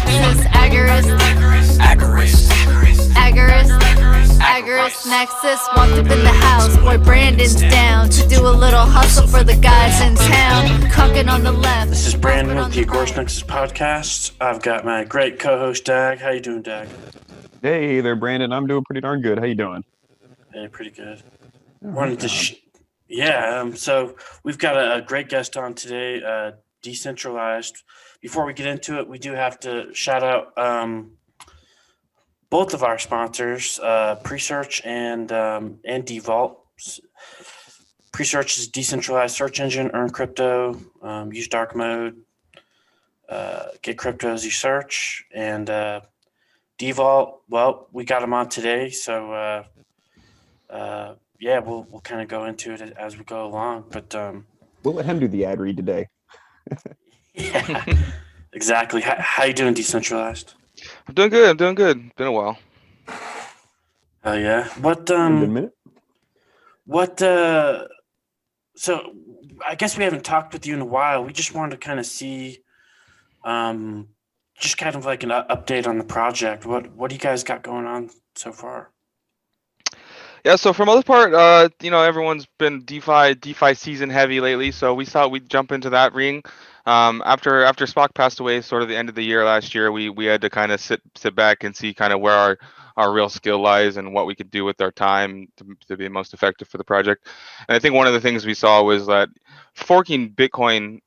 Nexus, Agorist, Nexus, walked up in the house. Boy, Brandon's down to do a little hustle for the guys in town. Conking on the left. This is Brandon with the Agorist Acres podcast. I've got my great co-host Dag. How you doing, Dag? Hey there, Brandon. I'm doing pretty darn good. How you doing? Hey, pretty good. So we've got a great guest on today, Decentralized. Before we get into it, we do have to shout out both of our sponsors, Presearch and DeVault. Presearch is a decentralized search engine. Earn crypto, use dark mode, get crypto as you search. And DeVault, well, we got them on today, so we'll kind of go into it as we go along. But we'll let him do the ad read today. Yeah, exactly. How you doing, Decentralized? I'm doing good. Been a while. Oh yeah. What Good minute. So I guess we haven't talked with you in a while. We just wanted to kind of see just kind of like an update on the project. What do you guys got going on so far? Yeah, so for the most part, everyone's been DeFi season heavy lately, so we thought we'd jump into that ring. After Spock passed away, sort of the end of the year last year, we had to kind of sit back and see kind of where our real skill lies and what we could do with our time to be most effective for the project. And I think one of the things we saw was that forking Bitcoin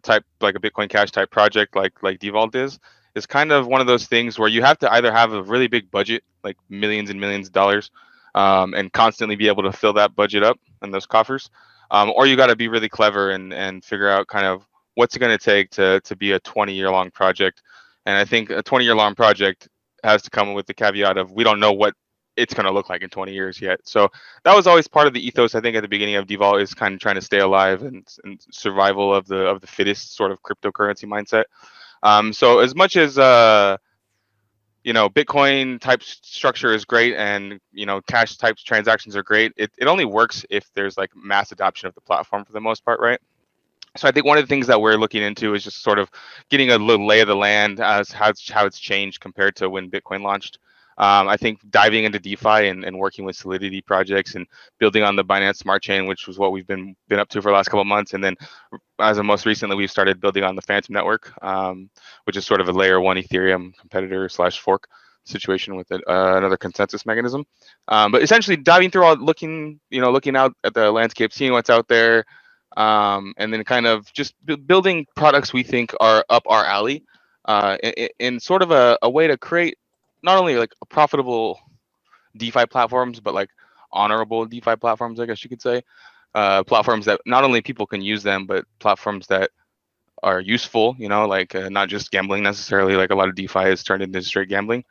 type, like a Bitcoin Cash type project like DeVault is kind of one of those things where you have to either have a really big budget, like millions and millions of dollars, and constantly be able to fill that budget up and those coffers, or you got to be really clever and figure out kind of what's it going to take to be a 20-year-long project. And I think a 20-year-long project has to come with the caveat of we don't know what it's going to look like in 20 years yet. So that was always part of the ethos, I think, at the beginning of DeVault, is kind of trying to stay alive and survival of the fittest sort of cryptocurrency mindset. So as much as Bitcoin type structure is great and cash type transactions are great, it only works if there's like mass adoption of the platform for the most part, right? So I think one of the things that we're looking into is just sort of getting a little lay of the land as how it's changed compared to when Bitcoin launched. I think diving into DeFi and working with Solidity projects and building on the Binance Smart Chain, which was what we've been up to for the last couple of months, and then as of most recently, we've started building on the Phantom Network, which is sort of a layer 1 Ethereum competitor / fork situation with another consensus mechanism. But essentially diving through all, looking out at the landscape, seeing what's out there, and then kind of just building products we think are up our alley, in sort of a way to create not only like a profitable DeFi platforms, but like honorable DeFi platforms, I guess you could say. Platforms that not only people can use them, but platforms that are useful, not just gambling necessarily, like a lot of DeFi is turned into straight gambling.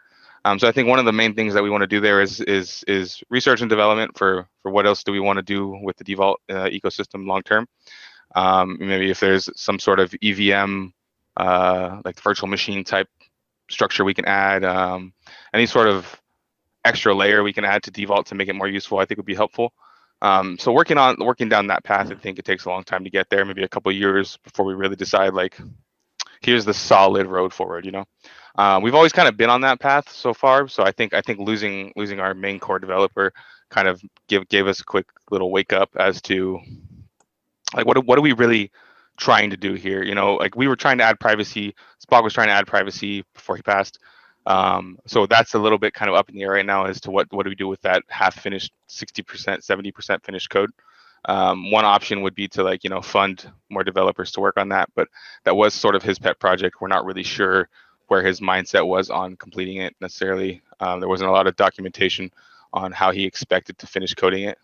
So I think one of the main things that we want to do there is research and development for what else do we want to do with the DeVault ecosystem long term. Maybe if there's some sort of EVM, like virtual machine type structure we can add, any sort of extra layer we can add to DeVault to make it more useful, I think would be helpful. So working down that path, I think it takes a long time to get there, maybe a couple of years before we really decide like, here's the solid road forward. We've always kind of been on that path so far. So I think losing our main core developer kind of gave us a quick little wake up as to like what are we really trying to do here? Like we were trying to add privacy. Spock was trying to add privacy before he passed. So that's a little bit kind of up in the air right now as to what do we do with that half finished 60%, 70% finished code. One option would be to fund more developers to work on that, but that was sort of his pet project. We're not really sure where his mindset was on completing it necessarily. There wasn't a lot of documentation on how he expected to finish coding it.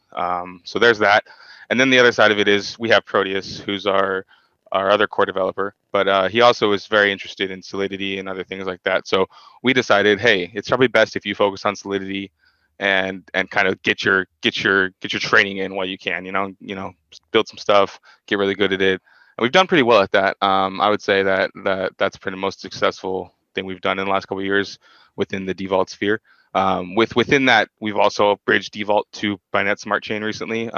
So there's that. And then the other side of it is we have Proteus, who's our other core developer, but he also is very interested in Solidity and other things like that. So we decided, hey, it's probably best if you focus on Solidity and kind of get your training in while you can, build some stuff, get really good at it. And we've done pretty well at that. I would say that's pretty most successful thing we've done in the last couple of years within the DeVault sphere. Within that, we've also bridged DeVault to Binance Smart Chain recently.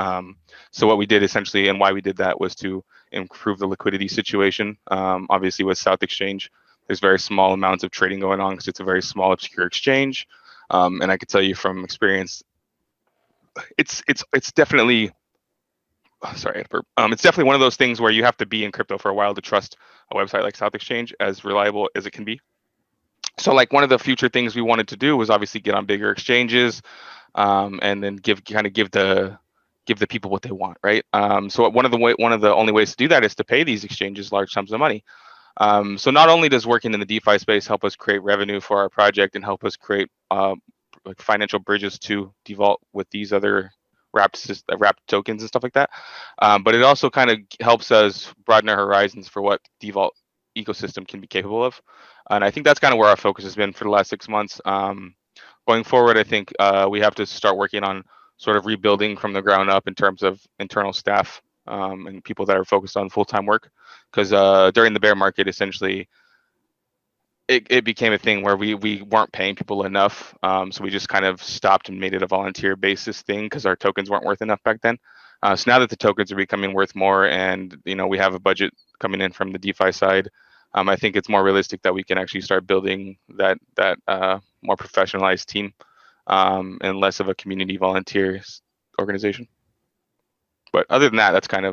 So what we did essentially, and why we did that, was to improve the liquidity situation. Obviously with SouthXChange, There's very small amounts of trading going on because it's a very small, obscure exchange. And I can tell you from experience, it's definitely, sorry, it's definitely one of those things where you have to be in crypto for a while to trust a website like SouthXChange as reliable as it can be. So like one of the future things we wanted to do was obviously get on bigger exchanges, and then give the people what they want, right? So one of the only ways to do that is to pay these exchanges large sums of money. So not only does working in the DeFi space help us create revenue for our project and help us create like financial bridges to DeVault with these other wrapped tokens and stuff like that, but it also kind of helps us broaden our horizons for what DeVault ecosystem can be capable of. And I think that's kind of where our focus has been for the last 6 months. Going forward, I think we have to start working on sort of rebuilding from the ground up in terms of internal staff and people that are focused on full-time work. Because during the bear market, essentially, it became a thing where we weren't paying people enough. So we just kind of stopped and made it a volunteer basis thing because our tokens weren't worth enough back then. So now that the tokens are becoming worth more and we have a budget coming in from the DeFi side, I think it's more realistic that we can actually start building that more professionalized team and less of a community volunteers organization. But other than that, that's kind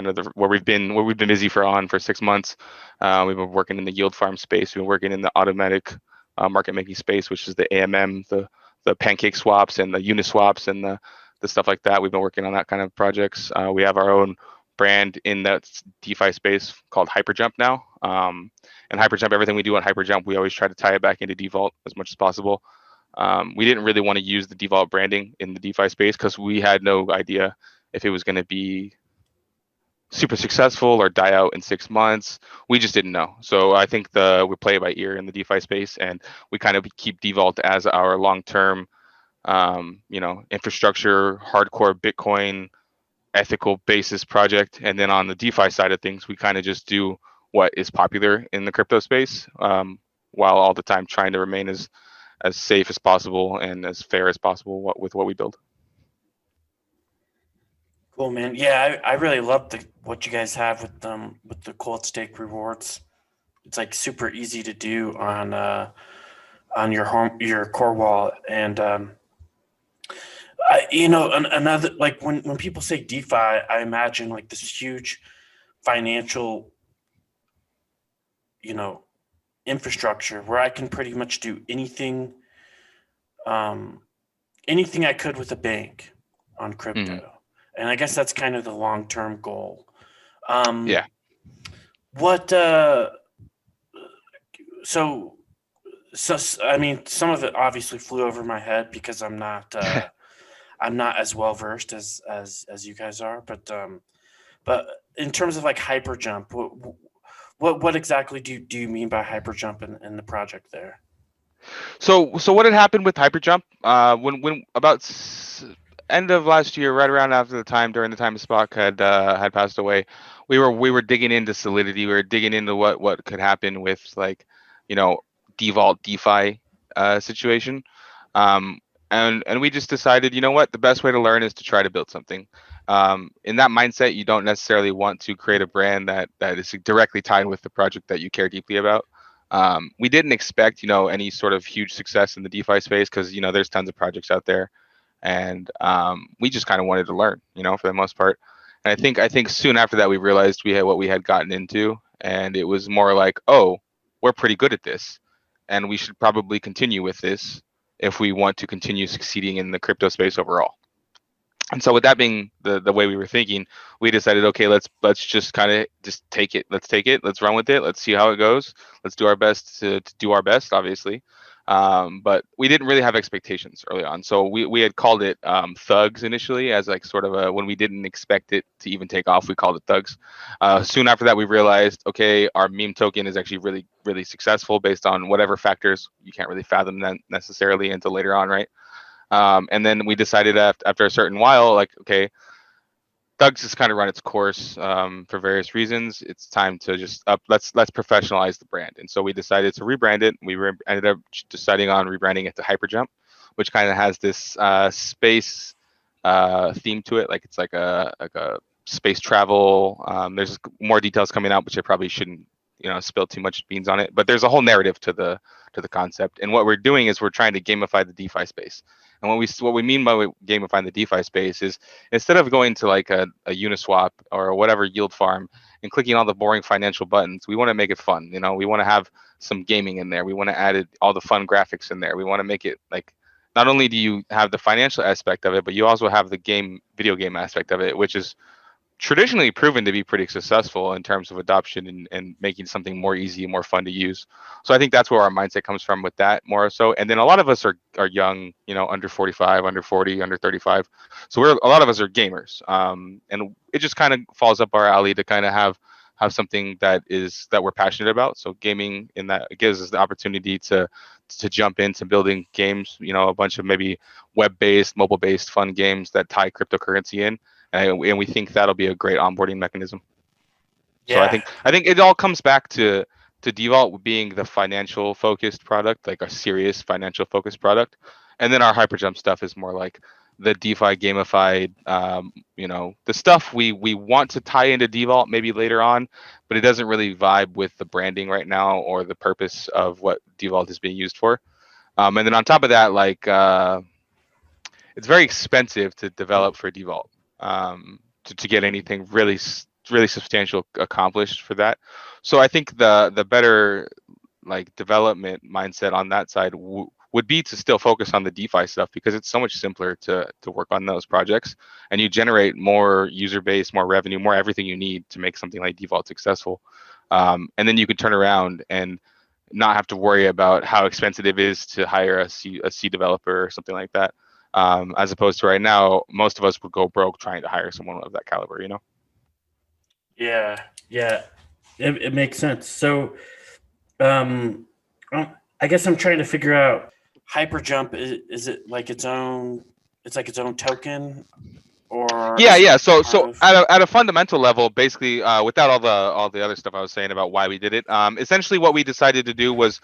of where we've been busy for 6 months. We've been working in the yield farm space. We've been working in the automatic market making space, which is the AMM, the pancake swaps and the Uniswaps and the stuff like that. We've been working on that kind of projects. We have our own brand in that DeFi space called Hyperjump now. And Hyperjump, everything we do on Hyperjump, we always try to tie it back into DeVault as much as possible. We didn't really want to use the DeVault branding in the DeFi space because we had no idea if it was going to be super successful or die out in 6 months. We just didn't know. So I think we play it by ear in the DeFi space, and we kind of keep DeVault as our long-term, infrastructure, hardcore Bitcoin, ethical basis project. And then on the DeFi side of things, we kind of just do what is popular in the crypto space, while all the time trying to remain as safe as possible and as fair as possible with what we build. Cool, man. Yeah, I really love what you guys have with the cold stake rewards. It's like super easy to do on your core wallet, and another, like when people say DeFi, I imagine like this huge financial infrastructure where I can pretty much do anything I could with a bank on crypto. Mm-hmm. And I guess that's kind of the long-term goal. Yeah. What? So I mean, some of it obviously flew over my head because I'm not as well versed as you guys are. But in terms of like Hyperjump, what exactly do you mean by Hyperjump in the project there? So what had happened with Hyperjump when about end of last year, right around during the time Spock had passed away, we were digging into Solidity. We were digging into what could happen with DeVault DeFi situation, and we just decided, the best way to learn is to try to build something. In that mindset, you don't necessarily want to create a brand that is directly tied with the project that you care deeply about. We didn't expect any sort of huge success in the DeFi space because there's tons of projects out there. And we just kind of wanted to learn, for the most part. And I think soon after that, we realized what we had gotten into, and it was more like, oh, we're pretty good at this, and we should probably continue with this if we want to continue succeeding in the crypto space overall. And so with that being the way we were thinking, we decided, okay, let's just kind of just take it. Let's take it. Let's run with it. Let's see how it goes. Let's do our best to do our best, obviously. But we didn't really have expectations early on. So we had called it Thugs initially, as like sort of when we didn't expect it to even take off, we called it Thugs. Soon after that, we realized, okay, our meme token is actually really, really successful based on whatever factors. You can't really fathom that necessarily until later on, right? And then we decided after a certain while, like, okay, Thugs has kind of run its course for various reasons. It's time to just let's professionalize the brand. And so we decided to rebrand it. We ended up deciding on rebranding it to Hyperjump, which kind of has this space theme to it. Like it's like a space travel. There's more details coming out, which I probably shouldn't spill too much beans on it. But there's a whole narrative to the concept, and what we're doing is we're trying to gamify the DeFi space. And what we mean by gamifying the DeFi space is instead of going to like a Uniswap or whatever yield farm and clicking all the boring financial buttons, we want to make it fun. We want to have some gaming in there. We want to add all the fun graphics in there. We want to make it like, not only do you have the financial aspect of it, but you also have the video game aspect of it, which is traditionally proven to be pretty successful in terms of adoption and making something more easy and more fun to use. So I think that's where our mindset comes from with that more so. And then a lot of us are young, under 45, under 40, under 35. So a lot of us are gamers. And it just kind of falls up our alley to kind of have something that we're passionate about. So gaming it gives us the opportunity to jump into building games, a bunch of maybe web-based, mobile-based fun games that tie cryptocurrency in. And we think that'll be a great onboarding mechanism. Yeah. So I think it all comes back to DeVault being the financial focused product, like a serious financial focused product. And then our Hyperjump stuff is more like the DeFi gamified, the stuff we want to tie into DeVault maybe later on, but it doesn't really vibe with the branding right now or the purpose of what DeVault is being used for. And then on top of that, like it's very expensive to develop for DeVault. To get anything really substantial accomplished for that. So I think the better like development mindset on that side would be to still focus on the DeFi stuff, because it's so much simpler to work on those projects, and you generate more user base, more revenue, more everything you need to make something like DeVault successful. And then you can turn around and not have to worry about how expensive it is to hire a C developer or something like that. As opposed to right now, most of us would go broke trying to hire someone of that caliber, Yeah, it makes sense. So, I guess I'm trying to figure out Hyperjump. Is it like its own? It's like its own token, or yeah. So at a fundamental level, basically, without all the other stuff I was saying about why we did it, essentially what we decided to do was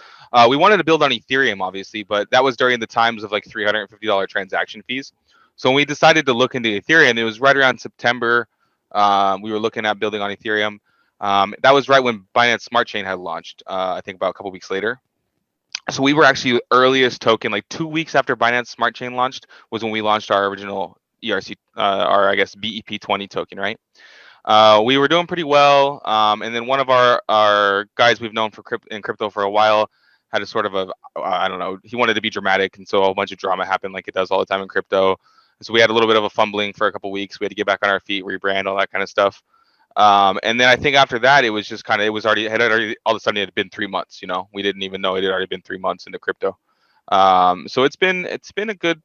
we wanted to build on Ethereum, obviously, but that was during the times of like $350 transaction fees. So when we decided to look into Ethereum, it was right around September. We were looking at building on Ethereum. That was right when Binance Smart Chain had launched. I think about a couple weeks later. So we were actually the earliest token, like 2 weeks after Binance Smart Chain launched, was when we launched our original ERC, our I guess BEP20 token, right? We were doing pretty well, and then one of our guys we've known in crypto for a while had a sort of I don't know, he wanted to be dramatic, and so a bunch of drama happened like it does all the time in crypto. So we had a little bit of a fumbling for a couple weeks. We had to get back on our feet, rebrand, all that kind of stuff. And then I think after that, it was just kind of, it had already all of a sudden it had been 3 months. We didn't even know it had already been 3 months into crypto. So it's been a good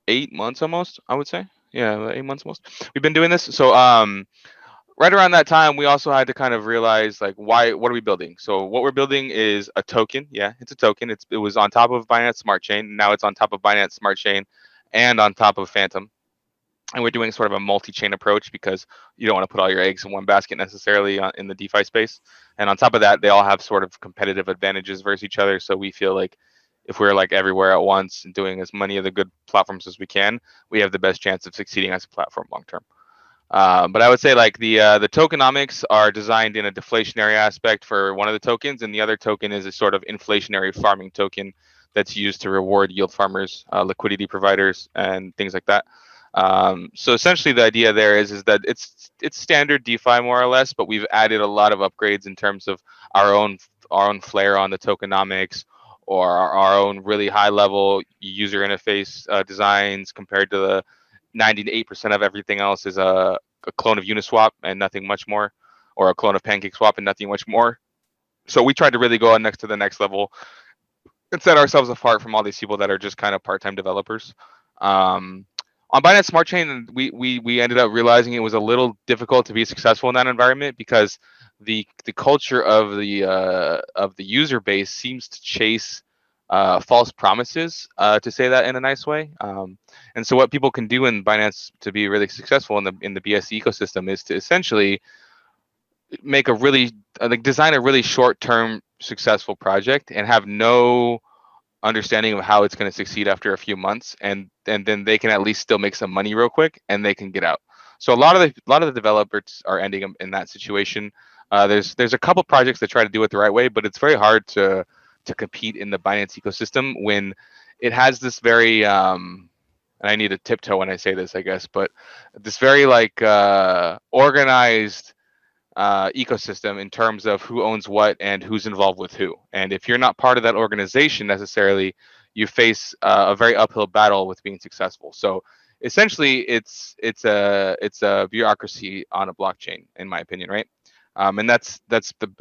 8 months almost, I would say. Yeah, 8 months almost. We've been doing this. So right around that time, we also had to kind of realize like what are we building? So what we're building is a token. Yeah, it's a token. It was on top of Binance Smart Chain. Now it's on top of Binance Smart Chain and on top of Phantom. And we're doing sort of a multi-chain approach because you don't want to put all your eggs in one basket necessarily in the DeFi space. And on top of that, they all have sort of competitive advantages versus each other. So we feel like if we're like everywhere at once and doing as many of the good platforms as we can, we have the best chance of succeeding as a platform long term. But I would say like the tokenomics are designed in a deflationary aspect for one of the tokens, and the other token is a sort of inflationary farming token that's used to reward yield farmers, liquidity providers, and things like that. So essentially the idea there is that it's standard DeFi more or less, but we've added a lot of upgrades in terms of our own flair on the tokenomics, or our own really high level user interface designs compared to the 98% of everything else is a clone of Uniswap and nothing much more, or a clone of PancakeSwap and nothing much more. So we tried to really go on next to the next level and set ourselves apart from all these people that are just kind of part-time developers. On Binance Smart Chain, we ended up realizing it was a little difficult to be successful in that environment because the culture of the user base seems to chase false promises, to say that in a nice way. And so what people can do in Binance to be really successful in the BSC ecosystem is to essentially make design a really short-term successful project and have no understanding of how it's going to succeed after a few months, and then they can at least still make some money real quick and they can get out. So a lot of the developers are ending up in that situation. There's a couple projects that try to do it the right way, but it's very hard to compete in the Binance ecosystem when it has this very and I need to tiptoe when I say this, I guess, but this very like organized ecosystem in terms of who owns what and who's involved with who. And if you're not part of that organization necessarily, you face a very uphill battle with being successful. So essentially, it's a bureaucracy on a blockchain, in my opinion, right? And that's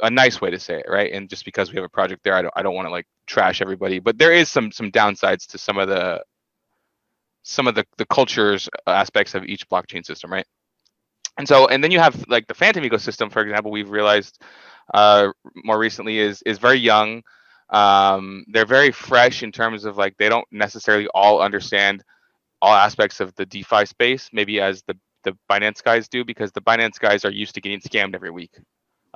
a nice way to say it, right? And just because we have a project there, I don't want to like trash everybody, but there is some downsides to some of the cultures aspects of each blockchain system, right? And then you have like the Phantom ecosystem, for example. We've realized more recently is very young. They're very fresh in terms of like they don't necessarily all understand all aspects of the DeFi space, maybe as the Binance guys do, because the Binance guys are used to getting scammed every week.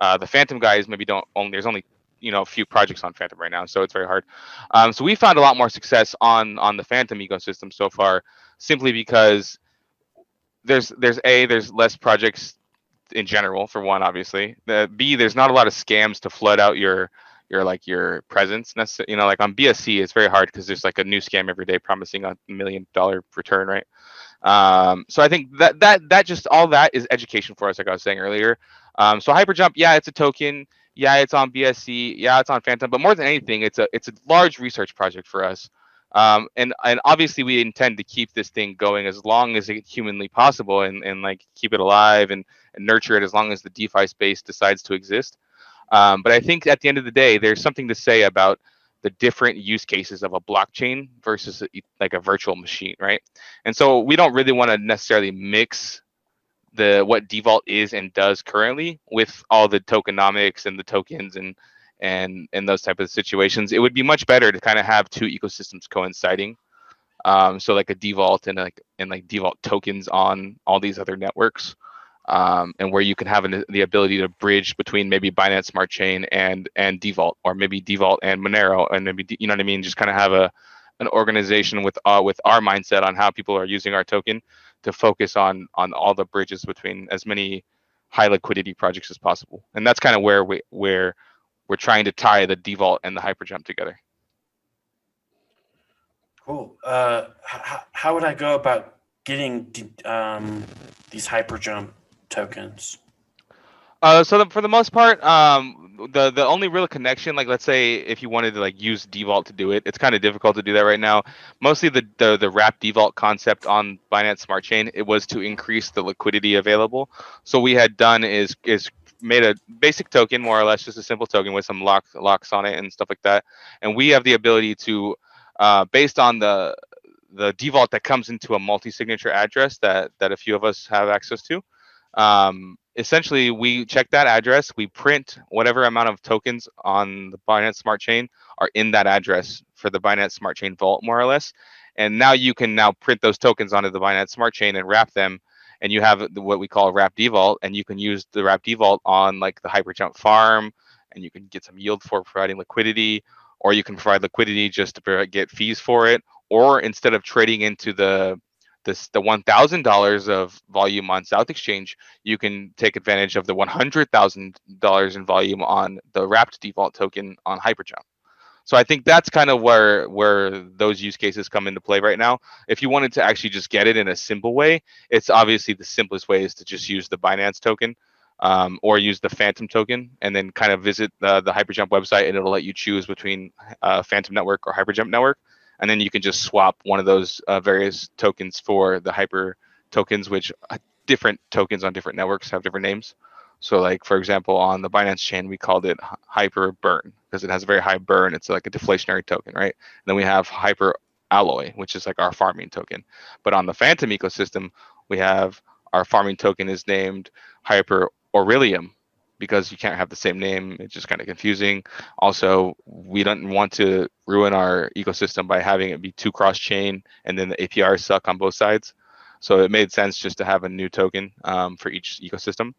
The Phantom guys maybe don't only. There's only a few projects on Phantom right now, so it's very hard. So we found a lot more success on the Phantom ecosystem so far, simply because there's less projects in general, for one, obviously. B, there's not a lot of scams to flood out your presence. Like on BSC, it's very hard because there's like a new scam every day promising a $1 million return, right? So I think that just all that is education for us, like I was saying earlier. So Hyperjump, yeah, it's a token. Yeah, it's on BSC. Yeah, it's on Phantom. But more than anything, it's a large research project for us. And obviously we intend to keep this thing going as long as it's humanly possible, and like keep it alive and nurture it as long as the DeFi space decides to exist. But I think at the end of the day, there's something to say about the different use cases of a blockchain versus like a virtual machine, right? And so we don't really want to necessarily mix what DeVault is and does currently with all the tokenomics and the tokens and those type of situations. It would be much better to kind of have two ecosystems coinciding. So like a DeVault and like DeVault tokens on all these other networks. And where you can have the ability to bridge between maybe Binance Smart Chain and DeVault, or maybe DeVault and Monero, and maybe what I mean, just kind of have an organization with our mindset on how people are using our token to focus on all the bridges between as many high liquidity projects as possible. And that's kind of where we're trying to tie the DeVault and the Hyperjump together. Cool. How would I go about getting these Hyperjump tokens? For the most part, the only real connection, like let's say if you wanted to like use DeVault to do it, it's kind of difficult to do that right now. Mostly the wrap DeVault concept on Binance Smart Chain, it was to increase the liquidity available. So what we had done is made a basic token, more or less just a simple token with some locks on it and stuff like that. And we have the ability to, based on the DeVault that comes into a multi-signature address that a few of us have access to. Essentially, we check that address, we print whatever amount of tokens on the Binance Smart Chain are in that address for the Binance Smart Chain vault, more or less. And now you can print those tokens onto the Binance Smart Chain and wrap them, and you have what we call wrap DeVault, and you can use the wrap DeVault on like the Hyperjump farm, and you can get some yield for providing liquidity, or you can provide liquidity just to get fees for it, or instead of trading into the $1,000 of volume on SouthXChange, you can take advantage of the $100,000 in volume on the wrapped DeVault token on Hyperjump. So I think that's kind of where those use cases come into play right now. If you wanted to actually just get it in a simple way, it's obviously the simplest way is to just use the Binance token, or use the Phantom token, and then kind of visit the Hyperjump website, and it'll let you choose between Phantom Network or Hyperjump Network. And then you can just swap one of those various tokens for the Hyper tokens, which different tokens on different networks have different names. So like, for example, on the Binance chain, we called it Hyper Burn because it has a very high burn. It's like a deflationary token, right? And then we have Hyper Alloy, which is like our farming token. But on the Phantom ecosystem, we have our farming token is named Hyper Aurelium, because you can't have the same name. It's just kind of confusing. Also, we don't want to ruin our ecosystem by having it be too cross-chain and then the APRs suck on both sides. So it made sense just to have a new token for each ecosystem.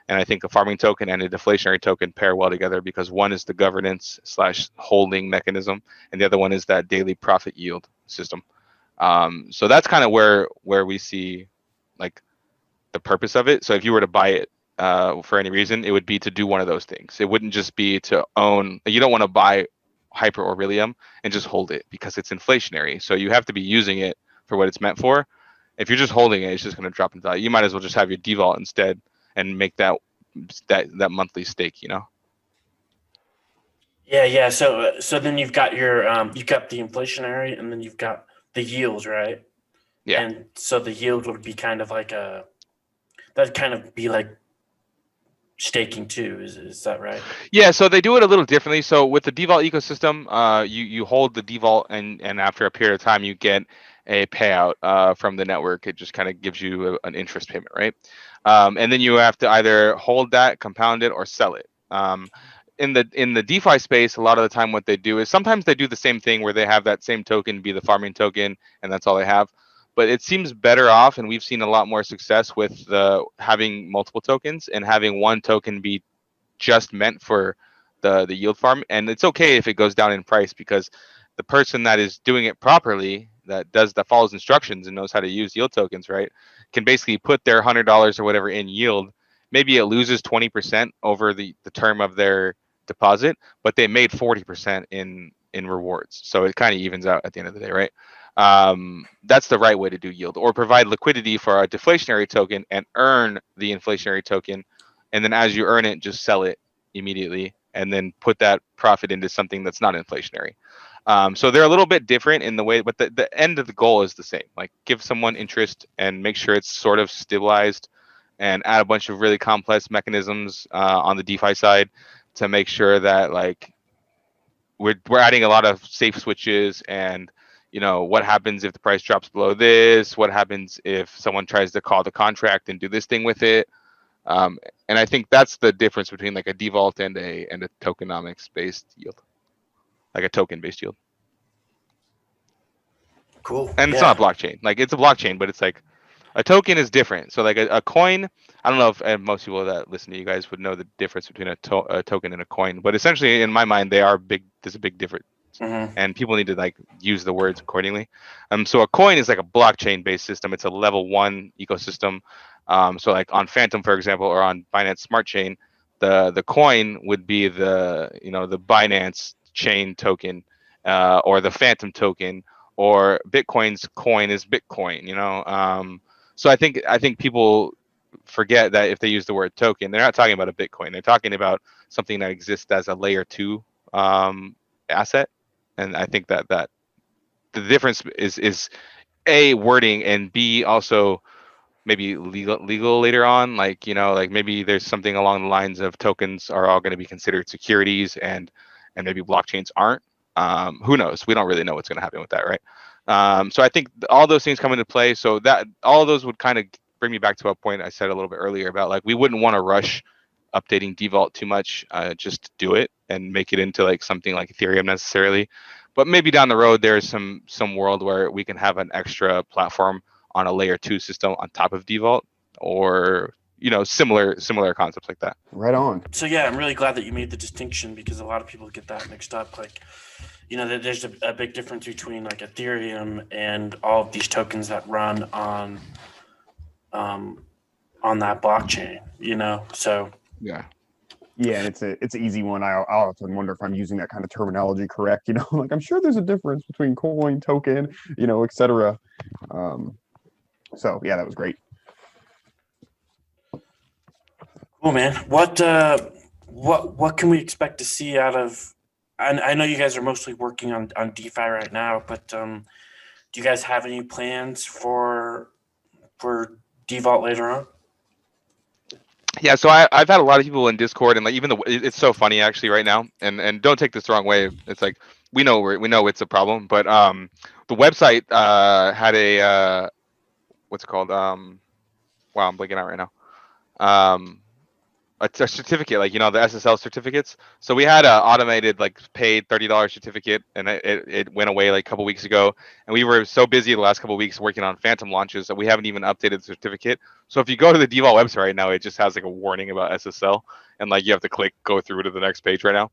And I think a farming token and a deflationary token pair well together because one is the governance / holding mechanism, and the other one is that daily profit yield system. So that's kind of where we see like the purpose of it. So if you were to buy it for any reason, it would be to do one of those things. It wouldn't just be to own. You don't want to buy Hyper or Beryllium and just hold it because it's inflationary. So you have to be using it for what it's meant for. If you're just holding it, it's just going to drop in value. You might as well just have your DeVault instead and make that monthly stake. Yeah. So then you've got your you've got the inflationary, and then you've got the yield, right? Yeah. And so the yield would be kind of like that'd kind of be like staking too. Is that right? Yeah, so they do it a little differently. So with the DeVault ecosystem, you hold the DeVault, and after a period of time, you get a payout from the network. It just kind of gives you an interest payment, right? And then you have to either hold that, compound it, or sell it. In the DeFi space, a lot of the time what they do is sometimes they do the same thing where they have that same token be the farming token, and that's all they have. But it seems better off, and we've seen a lot more success with having multiple tokens and having one token be just meant for the yield farm. And it's okay if it goes down in price, because the person that is doing it properly, that follows instructions and knows how to use yield tokens, right, can basically put their $100 or whatever in yield. Maybe it loses 20% over the term of their deposit, but they made 40% in rewards. So it kind of evens out at the end of the day, right? That's the right way to do yield, or provide liquidity for a deflationary token and earn the inflationary token. And then as you earn it, just sell it immediately and then put that profit into something that's not inflationary. So they're a little bit different in the way, but the end of the goal is the same. Like, give someone interest and make sure it's sort of stabilized, and add a bunch of really complex mechanisms on the DeFi side to make sure that, like, we're adding a lot of safe switches, and what happens if the price drops below this? What happens if someone tries to call the contract and do this thing with it? And I think that's the difference between like a DeVault and a tokenomics based yield, like a token based yield. Cool. And it's not a blockchain. Like, it's a blockchain, but it's like a token is different. So like a coin, I don't know if most people that listen to you guys would know the difference between a token and a coin, but essentially in my mind they are big. There's a big difference. Mm-hmm. And people need to like use the words accordingly. So a coin is like a blockchain based system. It's a level 1 ecosystem. So like on Phantom, for example, or on Binance Smart Chain, the coin would be the Binance chain token, or the Phantom token, or Bitcoin's coin is Bitcoin. So I think people forget that if they use the word token, they're not talking about a Bitcoin. They're talking about something that exists as a layer 2 asset. And I think that the difference is A, wording, and B, also maybe legal later on. Like, like maybe there's something along the lines of tokens are all going to be considered securities, and maybe blockchains aren't. Who knows? We don't really know what's going to happen with that, right? So I think all those things come into play. So that all of those would kind of bring me back to a point I said a little bit earlier about, like, we wouldn't want to rush updating DeVault too much, just do it and make it into like something like Ethereum necessarily. But maybe down the road there's some world where we can have an extra platform on a layer 2 system on top of DeVault, or similar concepts like that. Right on. So yeah, I'm really glad that you made the distinction, because a lot of people get that mixed up. Like, there's a big difference between like Ethereum and all of these tokens that run on that blockchain. So Yeah. Yeah, and it's an easy one. I'll often wonder if I'm using that kind of terminology correct. Like, I'm sure there's a difference between coin, token, et cetera. So yeah, that was great. Cool, man. What can we expect to see out of? I know you guys are mostly working on DeFi right now, but do you guys have any plans for DeVault later on? Yeah, so I've had a lot of people in Discord, and like, even it's so funny actually right now, and don't take this the wrong way. It's like we know it's a problem, but the website had a what's it called? Wow, I'm blanking out right now. A certificate, like, the Ssl certificates. So we had a automated, like, paid $30 certificate, and it went away like a couple weeks ago. And we were so busy the last couple of weeks working on Phantom launches that we haven't even updated the certificate. So if you go to the DeVault website right now, it just has like a warning about SSL, and like you have to go through to the next page right now.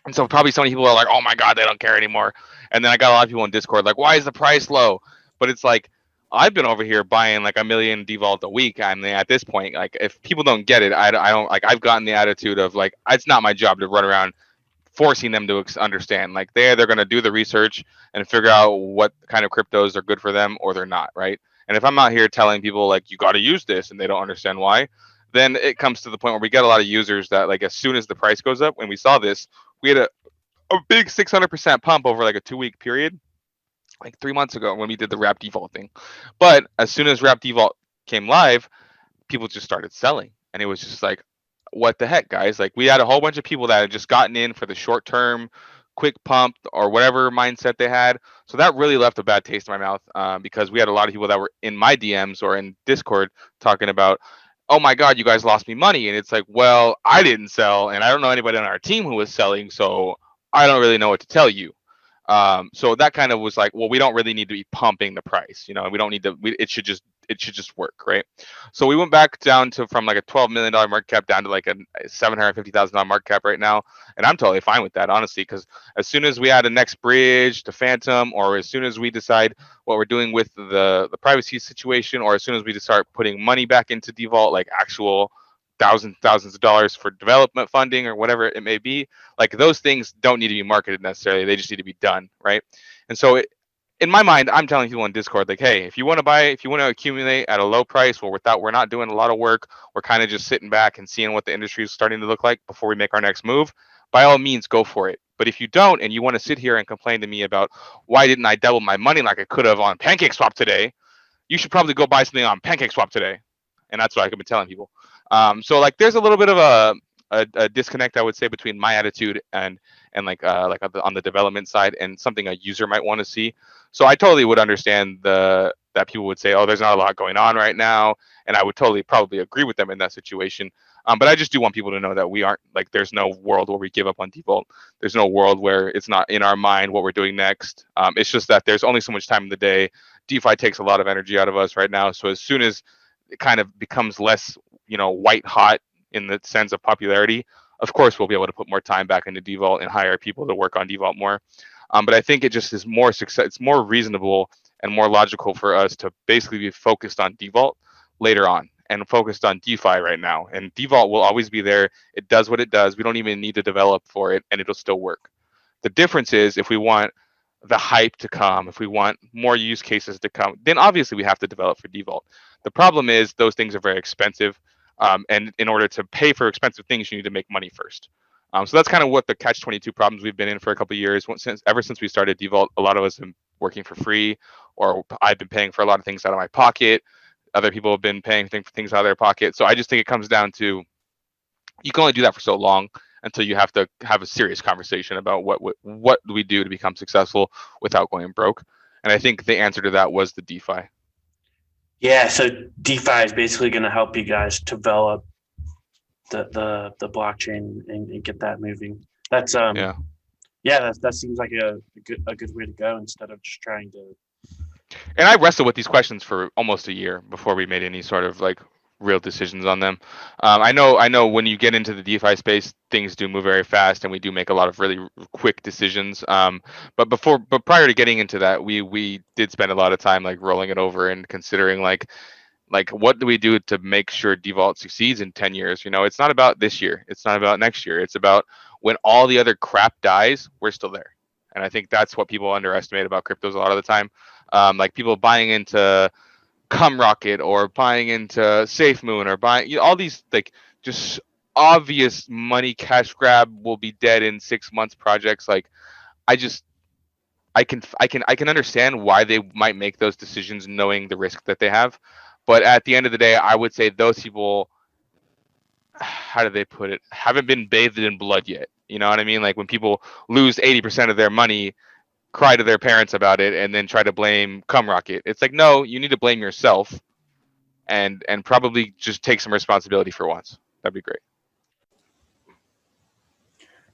And so probably so many people are like, oh my God, they don't care anymore. And then I got a lot of people in Discord like, why is the price low? But it's like, I've been over here buying like 1 million DeVault a week. I mean, at this point, like if people don't get it, I don't like. I've gotten the attitude of like it's not my job to run around forcing them to understand. Like they're going to do the research and figure out what kind of cryptos are good for them or they're not, right? And if I'm out here telling people like you got to use this and they don't understand why, then it comes to the point where we get a lot of users that like as soon as the price goes up, when we saw this, we had a big 600% pump over like a 2-week period, like 3 months ago when we did the wrap default thing. But as soon as wrap default came live, people just started selling, and it was just like, what the heck, guys? Like we had a whole bunch of people that had just gotten in for the short term, quick pump or whatever mindset they had. So that really left a bad taste in my mouth because we had a lot of people that were in my DMs or in Discord talking about, oh my God, you guys lost me money. And it's like, well, I didn't sell, and I don't know anybody on our team who was selling, so I don't really know what to tell you. So that kind of was like, well, we don't really need to be pumping the price, we don't need to. It should just work, right? So we went back down to from like a $12 million market cap down to like a $750,000 market cap right now, and I'm totally fine with that, honestly, because as soon as we add a next bridge to Phantom, or as soon as we decide what we're doing with the privacy situation, or as soon as we just start putting money back into DeVault, like actual thousands of dollars for development funding or whatever it may be, like those things don't need to be marketed necessarily, they just need to be done, right? And so in my mind, I'm telling people on Discord, like, hey, if you want to buy, if you want to accumulate at a low price, well, we're not doing a lot of work, we're kind of just sitting back and seeing what the industry is starting to look like before we make our next move, by all means, go for it. But if you don't, and you want to sit here and complain to me about why didn't I double my money like I could have on PancakeSwap today, you should probably go buy something on PancakeSwap today. And that's what I've been telling people. So like, there's a little bit of a disconnect, I would say, between my attitude and like on the development side and something a user might want to see. So I totally would understand that people would say, oh, there's not a lot going on right now, and I would totally probably agree with them in that situation. But I just do want people to know that we aren't like, there's no world where we give up on DeVault. There's no world where it's not in our mind what we're doing next. It's just that there's only so much time in the day. DeFi takes a lot of energy out of us right now. So as soon as it kind of becomes less, white hot in the sense of popularity, of course, we'll be able to put more time back into DeVault and hire people to work on DeVault more. But I think it just is more success. It's more reasonable and more logical for us to basically be focused on DeVault later on and focused on DeFi right now. And DeVault will always be there. It does what it does. We don't even need to develop for it, and it'll still work. The difference is if we want the hype to come, if we want more use cases to come, then obviously we have to develop for DeVault. The problem is those things are very expensive. And in order to pay for expensive things, you need to make money first. So that's kind of what the catch-22 problems we've been in for a couple of years. Ever since we started DeVault, a lot of us have been working for free, or I've been paying for a lot of things out of my pocket. Other people have been paying for things out of their pocket. So I just think it comes down to, you can only do that for so long until you have to have a serious conversation about what do we do to become successful without going broke. And I think the answer to that was the DeFi. Yeah, so DeFi is basically going to help you guys develop the blockchain and get that moving. That's that seems like a good way to go instead of just trying to. And I wrestled with these questions for almost a year before we made any sort of like real decisions on them. I know when you get into the DeFi space, things do move very fast, and we do make a lot of really quick decisions. But prior to getting into that, we did spend a lot of time like rolling it over and considering like what do we do to make sure DeVault succeeds in 10 years? It's not about this year. It's not about next year. It's about when all the other crap dies, we're still there. And I think that's what people underestimate about cryptos a lot of the time. Like people buying into Rocket or buying into SafeMoon or buying all these like just obvious money cash grab will be dead in 6 months projects. Like I can understand why they might make those decisions knowing the risk that they have. But at the end of the day, I would say those people, how do they put it, haven't been bathed in blood yet. You know what I mean? Like when people lose 80% of their money, cry to their parents about it, and then try to blame Rocket. It's like, no, you need to blame yourself and probably just take some responsibility for once. That'd be great.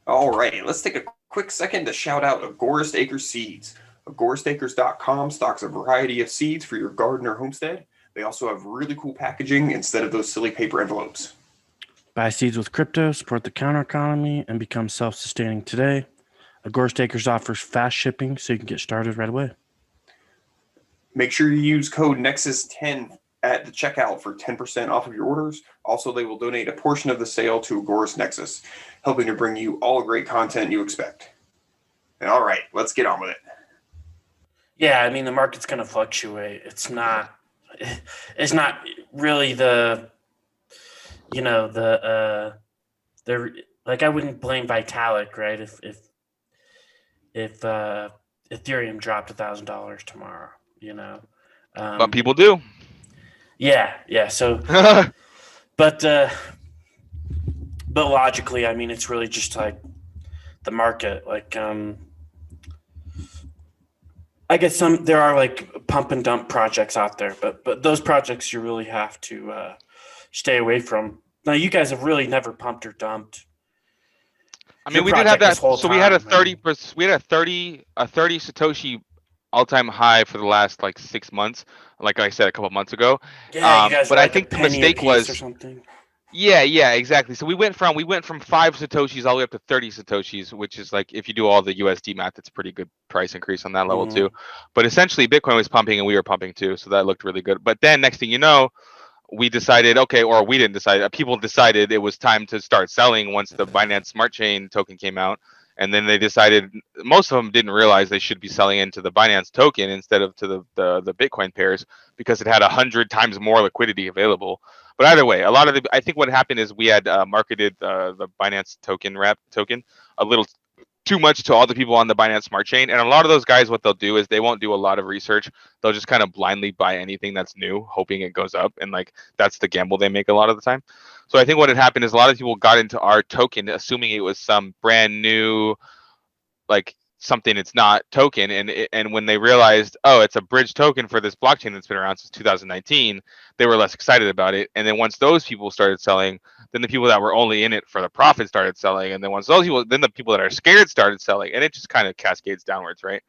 All right, let's take a quick second to shout out Agorist Acres Seeds. AgoristAcres.com stocks a variety of seeds for your garden or homestead. They also have really cool packaging instead of those silly paper envelopes. Buy seeds with crypto, support the counter economy, and become self-sustaining today. Agorist Acres offers fast shipping so you can get started right away. Make sure you use code Nexus10 at the checkout for 10% off of your orders. Also, they will donate a portion of the sale to Agorist Nexus, helping to bring you all the great content you expect. And all right, let's get on with it. Yeah, I mean the market's going to fluctuate. It's not really the like I wouldn't blame Vitalik, right? If Ethereum dropped $1,000 tomorrow, But people do. Yeah. So, but logically, I mean, it's really just like the market. Like, I guess there are like pump and dump projects out there, but those projects you really have to stay away from. Now, you guys have really never pumped or dumped. I mean, we did have that. So we had a 30%. We had a 30 Satoshi all-time high for the last like 6 months. Like I said a couple months ago. Yeah, you guys but were I like think a the penny mistake a piece was or something. Yeah, exactly. So we went from 5 Satoshis all the way up to 30 Satoshis, which is like, if you do all the USD math, it's a pretty good price increase on that level Mhm. too. But essentially Bitcoin was pumping and we were pumping too. So that looked really good. But then next thing you know, we decided, okay, or we didn't decide, people decided it was time to start selling once the Binance Smart Chain token came out. And then they decided, most of them didn't realize they should be selling into the Binance token instead of to the Bitcoin pairs, because it had 100 times more liquidity available. But either way, I think what happened is we had marketed the Binance token a little too much to all the people on the Binance Smart Chain. And a lot of those guys, what they'll do is they won't do a lot of research. They'll just kind of blindly buy anything that's new, hoping it goes up. And like, that's the gamble they make a lot of the time. So I think what had happened is a lot of people got into our token assuming it was some brand new, like something it's not token, and when they realized, oh, it's a bridge token for this blockchain that's been around since 2019, they were less excited about it. And then once those people started selling, then the people that were only in it for the profit started selling, and then once those people, then the people that are scared started selling, and it just kind of cascades downwards, right?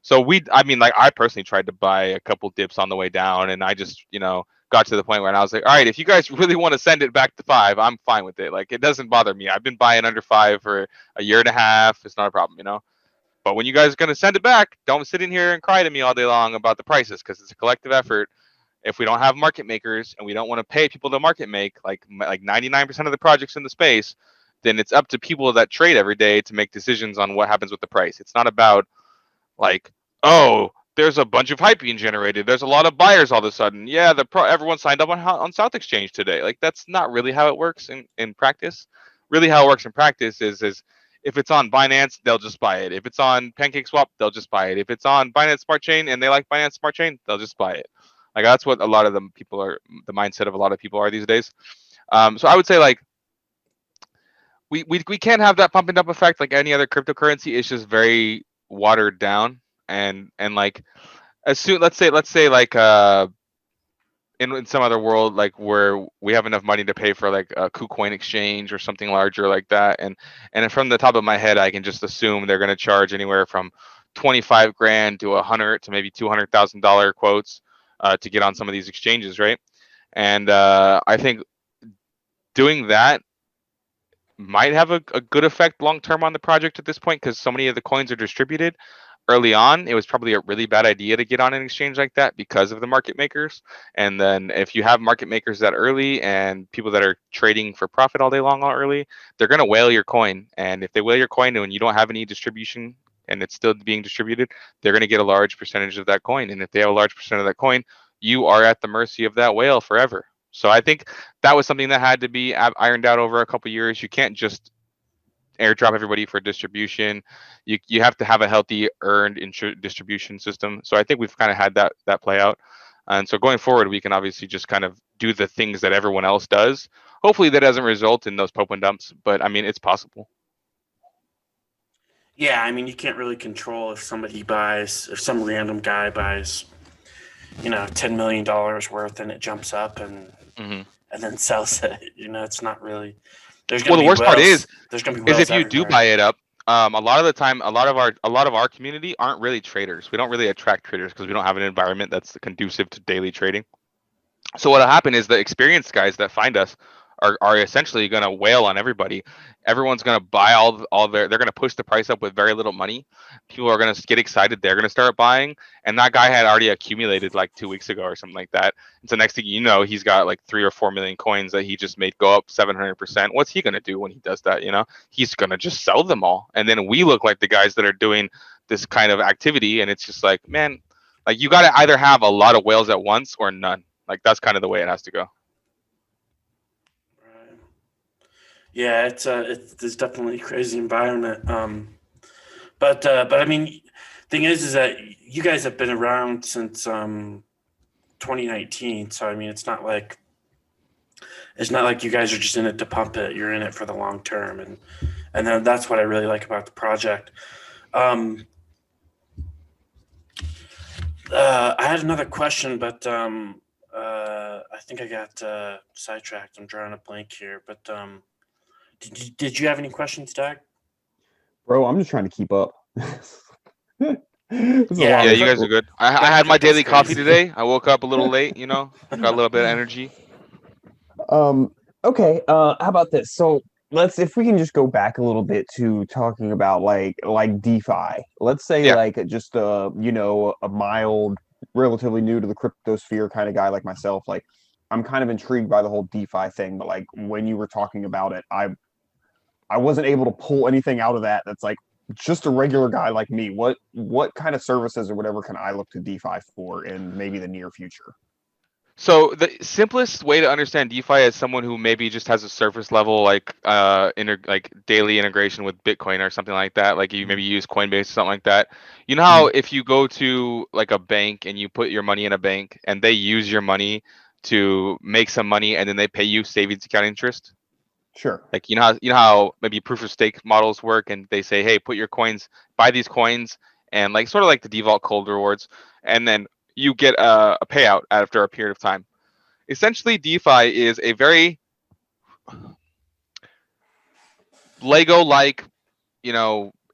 So I personally tried to buy a couple dips on the way down, and I just got to the point where I was like, all right, if you guys really want to send it back to 5, I'm fine with it. Like, it doesn't bother me. I've been buying under 5 for a year and a half. It's not a problem, But when you guys are going to send it back, don't sit in here and cry to me all day long about the prices, because it's a collective effort. If we don't have market makers and we don't want to pay people to market make, like 99% of the projects in the space, then it's up to people that trade every day to make decisions on what happens with the price. It's not about like, oh, there's a bunch of hype being generated. There's a lot of buyers all of a sudden. Yeah, everyone signed up on SouthXChange today. Like, that's not really how it works in practice. Really, how it works in practice is if it's on Binance, they'll just buy it. If it's on PancakeSwap, they'll just buy it. If it's on Binance Smart Chain and they like Binance Smart Chain, they'll just buy it. Like, that's what a lot of the mindset of a lot of people are these days. So I would say, like, we can't have that pump and dump effect like any other cryptocurrency. It's just very watered down, and like, as soon, let's say like in some other world, like where we have enough money to pay for like a KuCoin exchange or something larger like that, and from the top of my head, I can just assume they're going to charge anywhere from 25 grand to 100 to maybe $200,000 quotes to get on some of these exchanges, right? And I think doing that might have a good effect long term on the project at this point, because so many of the coins are distributed. Early on, it was probably a really bad idea to get on an exchange like that because of the market makers. And then if you have market makers that early and people that are trading for profit all day long all early, they're going to whale your coin. And if they whale your coin and you don't have any distribution and it's still being distributed, they're going to get a large percentage of that coin. And if they have a large percent of that coin, you are at the mercy of that whale forever. So I think that was something that had to be ironed out over a couple of years. You can't just airdrop everybody for distribution. You have to have a healthy earned distribution system. So I think we've kind of had that play out. And so going forward, we can obviously just kind of do the things that everyone else does. Hopefully that doesn't result in those pump and dumps, but I mean, it's possible. Yeah, I mean, you can't really control if some random guy buys, $10 million worth and it jumps up and then sells it. It's not really. Well, the worst part is if you do everywhere. buy it up, a lot of the time, a lot of our community aren't really traders. We don't really attract traders because we don't have an environment that's conducive to daily trading. So what'll happen is the experienced guys that find us are essentially going to wail on everybody. Everyone's going to buy all their. They're going to push the price up with very little money. People are going to get excited. They're going to start buying, and that guy had already accumulated like 2 weeks ago or something like that. And so next thing you know, he's got like 3 or 4 million coins that he just made go up 700%. What's he going to do when he does that? You know, he's going to just sell them all, and then we look like the guys that are doing this kind of activity, and it's just like, man, like you got to either have a lot of whales at once or none. Like that's kind of the way it has to go. Yeah, it's definitely a crazy environment. But I mean, thing is that you guys have been around since 2019. So I mean, it's not like you guys are just in it to pump it. You're in it for the long term, and then that's what I really like about the project. I had another question, but I think I got sidetracked. I'm drawing a blank here, but did you have any questions, Dag? Bro, I'm just trying to keep up. Yeah, you guys are good. I had my daily coffee today. I woke up a little late, you know, got a little bit of energy. Okay. How about this? So if we can just go back a little bit to talking about like DeFi. Let's say like just a mild, relatively new to the crypto sphere kind of guy like myself. Like I'm kind of intrigued by the whole DeFi thing, but like when you were talking about it, I wasn't able to pull anything out of that that's like just a regular guy like me. What kind of services or whatever can I look to DeFi for in maybe the near future? So the simplest way to understand DeFi is someone who maybe just has a surface level like daily integration with Bitcoin or something like that. Like you maybe use Coinbase or something like that. You know how if you go to like a bank and you put your money in a bank and they use your money to make some money and then they pay you savings account interest? Sure. Like you know how maybe proof of stake models work, and they say, hey, put your coins, buy these coins, and like sort of like the DeVault cold rewards, and then you get a payout after a period of time. Essentially, DeFi is a very Lego-like,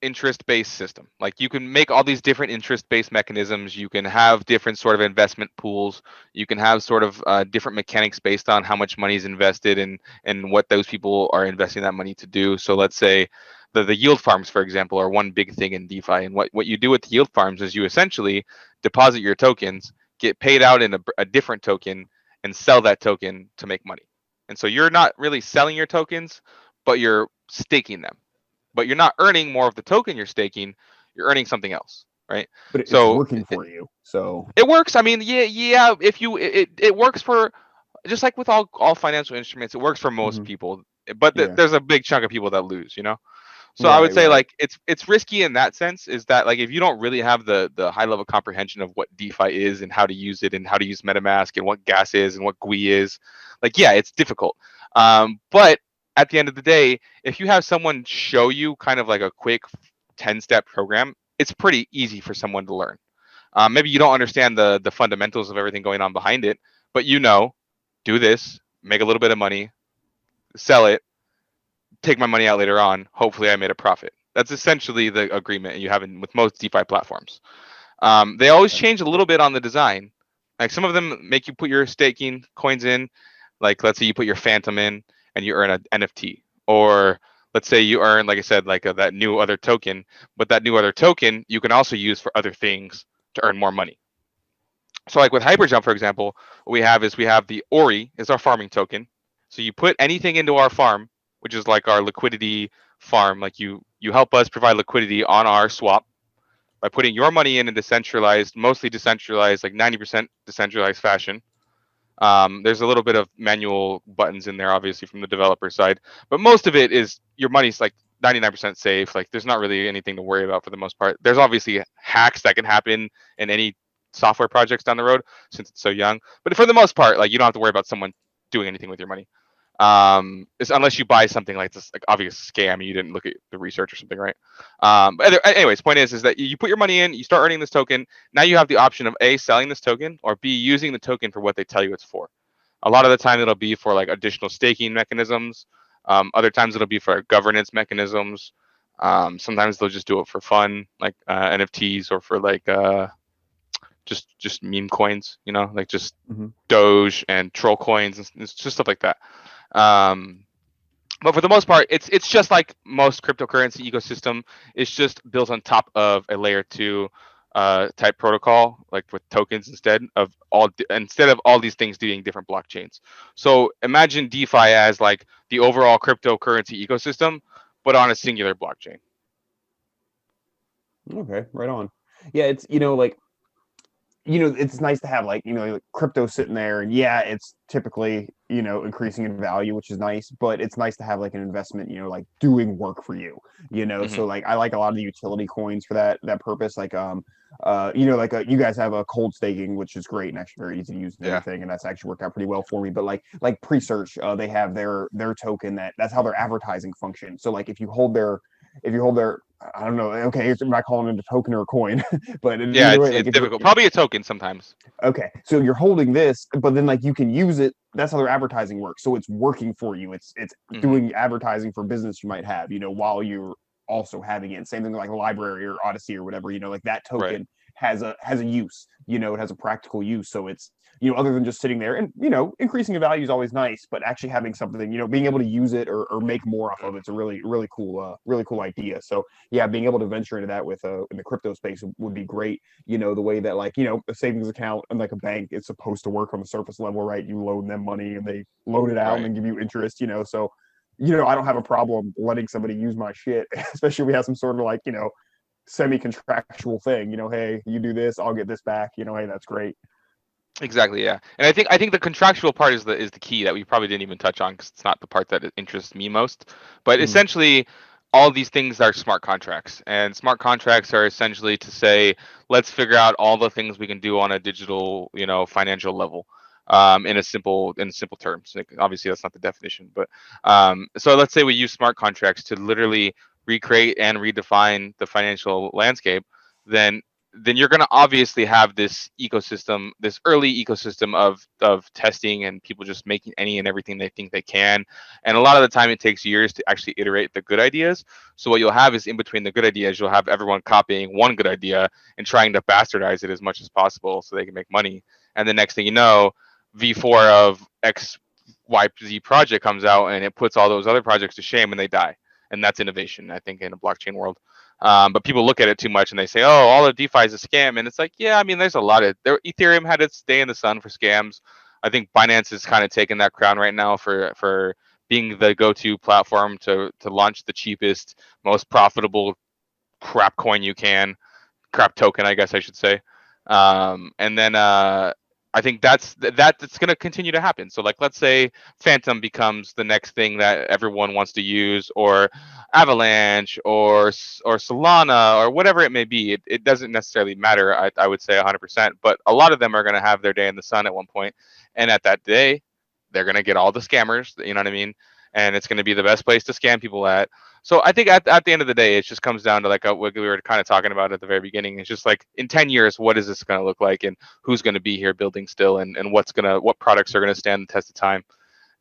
interest-based system. Like you can make all these different interest-based mechanisms. You can have different sort of investment pools. You can have sort of different mechanics based on how much money is invested and what those people are investing that money to do. So let's say the yield farms, for example, are one big thing in DeFi. And what you do with the yield farms is you essentially deposit your tokens, get paid out in a different token, and sell that token to make money. And so you're not really selling your tokens, but you're staking them. But you're not earning more of the token you're staking, you're earning something else, right? But it's working for you. So it works. I mean, yeah, if you it works for, just like with all financial instruments, it works for most people. But there's a big chunk of people that lose, So I would say like it's risky in that sense, is that like if you don't really have the high level comprehension of what DeFi is and how to use it and how to use MetaMask and what gas is and what GUI is, like it's difficult. But at the end of the day, if you have someone show you kind of like a quick 10-step program, it's pretty easy for someone to learn. Maybe you don't understand the fundamentals of everything going on behind it, but do this, make a little bit of money, sell it, take my money out later on. Hopefully I made a profit. That's essentially the agreement you have with most DeFi platforms. They always change a little bit on the design. Like some of them make you put your staking coins in, like let's say you put your Phantom in and you earn an NFT, or let's say you earn, like I said, like that new other token, but that new other token you can also use for other things to earn more money. So like with Hyperjump, for example, what we have the Ori is our farming token. So you put anything into our farm, which is like our liquidity farm. Like you help us provide liquidity on our swap by putting your money in a decentralized, mostly decentralized, like 90% decentralized fashion. There's a little bit of manual buttons in there, obviously, from the developer side, but most of it is your money's like 99% safe. Like there's not really anything to worry about for the most part. There's obviously hacks that can happen in any software projects down the road since it's so young, but for the most part, like you don't have to worry about someone doing anything with your money. It's unless you buy something like this, like obvious scam, you didn't look at the research or something, right? But anyways, point is that you put your money in, you start earning this token. Now you have the option of A, selling this token, or B, using the token for what they tell you it's for. A lot of the time it'll be for like additional staking mechanisms. Other times it'll be for governance mechanisms. Sometimes they'll just do it for fun, like NFTs, or for like just meme coins, like just Doge and troll coins and just stuff like that. But for the most part, it's just like most cryptocurrency ecosystem. It's just built on top of a layer 2 type protocol, like with tokens instead of all these things doing different blockchains. So imagine DeFi as like the overall cryptocurrency ecosystem, but on a singular blockchain. Okay, right on. Yeah, it's like it's nice to have like like crypto sitting there, and yeah, it's typically increasing in value, which is nice, but it's nice to have like an investment like doing work for you. So like I like a lot of the utility coins for that purpose, like like you guys have a cold staking, which is great and actually very easy to use and Yeah. everything, and that's actually worked out pretty well for me. But like Presearch, they have their token that's how their advertising function. So like if you hold their I don't know. Okay, I'm not calling it a token or a coin, but Yeah, either way, it's like difficult. Probably a token sometimes. okay, so you're holding this, but then like you can use it. That's how their advertising works. So it's working for you. It's Mhm. doing advertising for business you might have, while you're also having it. Same thing like a library or Odyssey or whatever. Like that token Right. has a use. It has a practical use. So it's other than just sitting there, and increasing the value is always nice, but actually having something, being able to use it or make more off of it's a really really cool idea. So yeah, being able to venture into that with in the crypto space would be great. The way that like a savings account and like a bank is supposed to work on the surface level, right? You loan them money and they loan it out Right. and then give you interest. So I don't have a problem letting somebody use my shit, especially if we have some sort of like semi-contractual thing. Hey, you do this, I'll get this back. Hey, that's great. Exactly, yeah. And I think the contractual part is the key that we probably didn't even touch on because it's not the part that interests me most. But essentially, all these things are smart contracts, and smart contracts are essentially to say, let's figure out all the things we can do on a digital, financial level, in simple terms. Like, obviously, that's not the definition, but so let's say we use smart contracts to literally recreate and redefine the financial landscape. Then you're going to obviously have this ecosystem, this early ecosystem of testing and people just making any and everything they think they can. And a lot of the time it takes years to actually iterate the good ideas. So what you'll have is in between the good ideas, you'll have everyone copying one good idea and trying to bastardize it as much as possible so they can make money. And the next thing you know, V4 of XYZ project comes out and it puts all those other projects to shame and they die. And that's innovation, I think, in a blockchain world. But people look at it too much and they say, "Oh, all of DeFi is a scam." And it's like, yeah, I mean, there's a lot of Ethereum had its day in the sun for scams. I think Binance is kind of taking that crown right now for being the go-to platform to launch the cheapest, most profitable crap coin you can, crap token, I guess I should say. And then I think that's going to continue to happen. So like, let's say Phantom becomes the next thing that everyone wants to use, or Avalanche, or Solana, or whatever it may be. It doesn't necessarily matter. I would say 100%, but a lot of them are going to have their day in the sun at one point, and at that day, they're going to get all the scammers. You know what I mean? And it's going to be the best place to scam people at. So I think at the end of the day, it just comes down to like what we were kind of talking about at the very beginning. It's just like, in 10 years, what is this going to look like, and who's going to be here building still, and what products are going to stand the test of time.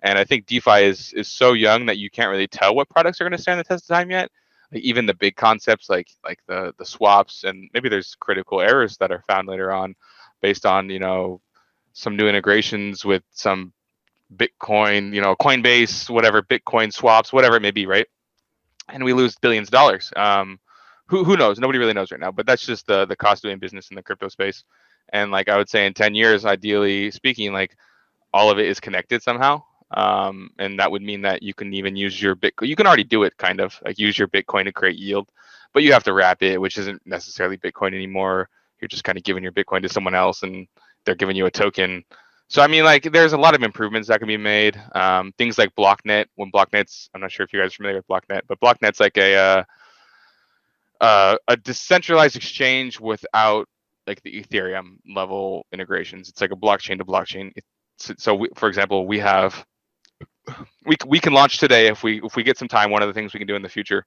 And I think DeFi is so young that you can't really tell what products are going to stand the test of time yet. Like even the big concepts like the swaps, and maybe there's critical errors that are found later on based on some new integrations with some Bitcoin, Coinbase, whatever, Bitcoin swaps, whatever it may be, right? And we lose billions of dollars. Who knows? Nobody really knows right now, but that's just the cost of doing business in the crypto space. And like I would say in 10 years, ideally speaking, like all of it is connected somehow. And that would mean that you can even use your Bitcoin. You can already do it kind of like use your Bitcoin to create yield, but you have to wrap it, which isn't necessarily Bitcoin anymore. You're just kind of giving your Bitcoin to someone else and they're giving you a token. So I mean, like, there's a lot of improvements that can be made. Things like BlockNet. When BlockNet's, I'm not sure if you guys are familiar with BlockNet, but BlockNet's like a decentralized exchange without like the Ethereum level integrations. It's like a blockchain to blockchain. For example, we can launch today if we get some time. One of the things we can do in the future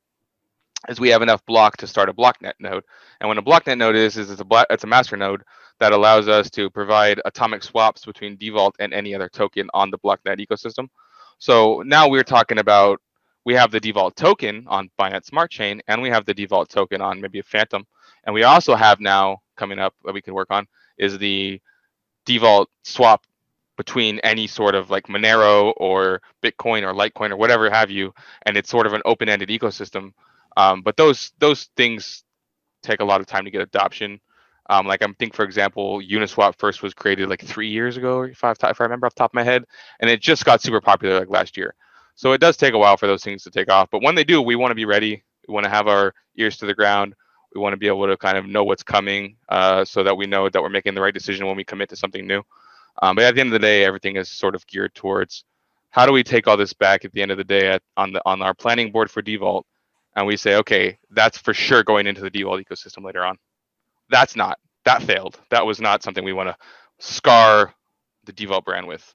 is we have enough block to start a BlockNet node. And what a BlockNet node is it's a master node that allows us to provide atomic swaps between DeVault and any other token on the BlockNet ecosystem. So now we're talking about, we have the DeVault token on Binance Smart Chain, and we have the DeVault token on maybe a Phantom. And we also have now coming up that we can work on is the DeVault swap between any sort of like Monero or Bitcoin or Litecoin or whatever have you, and it's sort of an open-ended ecosystem. But those things take a lot of time to get adoption. Like I think, for example, Uniswap first was created like 3 years ago, if I remember off the top of my head, and it just got super popular like last year. So it does take a while for those things to take off. But when they do, we want to be ready. We want to have our ears to the ground. We want to be able to kind of know what's coming, so that we know that we're making the right decision when we commit to something new. But at the end of the day, everything is sort of geared towards how do we take all this back at the end of the day on our planning board for DeVault, and we say, okay, that's for sure going into the DeVault ecosystem later on. That failed. That was not something we want to scar the DeVault brand with.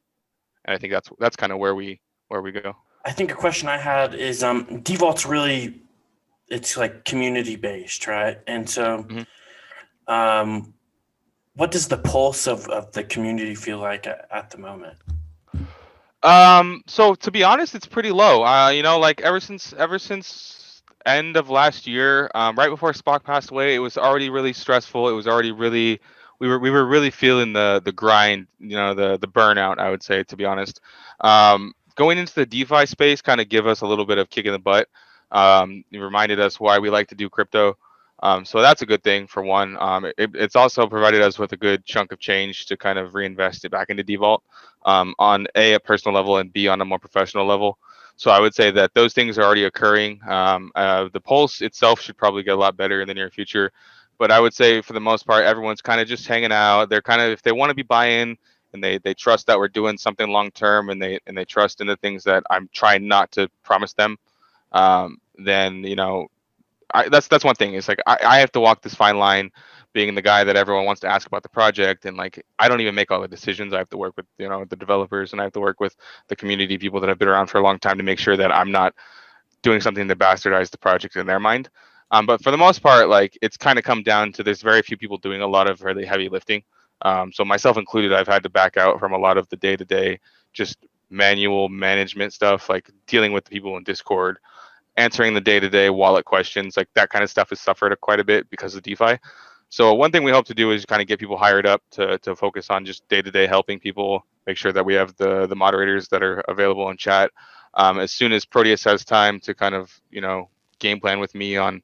And I think that's kind of where we go. I think a question I had is DeVault's really, it's like community based, right? And so what does the pulse of the community feel like at the moment? So to be honest, it's pretty low. Like ever since end of last year, right before Spock passed away, it was already really stressful. It was already really, we were really feeling the grind, the burnout, I would say, to be honest. Going into the DeFi space kind of give us a little bit of kick in the butt. It reminded us why we like to do crypto. So that's a good thing for one. It's also provided us with a good chunk of change to kind of reinvest it back into DeVault, on a personal level, and B, on a more professional level. So I would say that those things are already occurring. The pulse itself should probably get a lot better in the near future. But I would say for the most part, everyone's kind of just hanging out. They're kind of, if they want to be buy-in and they trust that we're doing something long-term, and they trust in the things that I'm trying not to promise them, then, that's one thing. It's like I have to walk this fine line, being the guy that everyone wants to ask about the project, and like I don't even make all the decisions. I have to work with the developers, and I have to work with the community people that have been around for a long time to make sure that I'm not doing something to bastardize the project in their mind. But for the most part, like it's kind of come down to there's very few people doing a lot of really heavy lifting. So myself included, I've had to back out from a lot of the day-to-day just manual management stuff, like dealing with the people in Discord, answering the day-to-day wallet questions, like that kind of stuff has suffered quite a bit because of DeFi. So one thing we hope to do is kind of get people hired up to focus on just day-to-day helping people, make sure that we have the moderators that are available in chat. As soon as Proteus has time to kind of, game plan with me on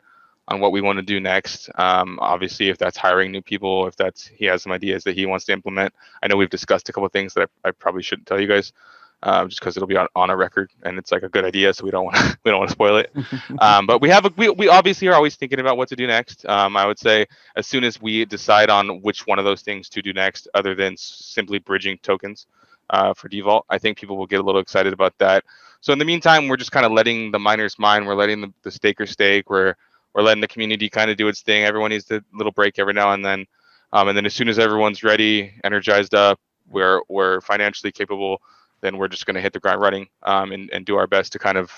what we want to do next. Obviously, if that's hiring new people, if he has some ideas that he wants to implement. I know we've discussed a couple of things that I probably shouldn't tell you guys, just because it'll be on a record, and it's like a good idea, so we don't want to spoil it. But we obviously are always thinking about what to do next. I would say as soon as we decide on which one of those things to do next, other than simply bridging tokens for DeVault, I think people will get a little excited about that. So in the meantime, we're just kind of letting the miners mine. We're letting the stakers stake. We're letting the community kind of do its thing. Everyone needs a little break every now and then. And then as soon as everyone's ready, energized up, we're financially capable, then we're just going to hit the ground running, and do our best to kind of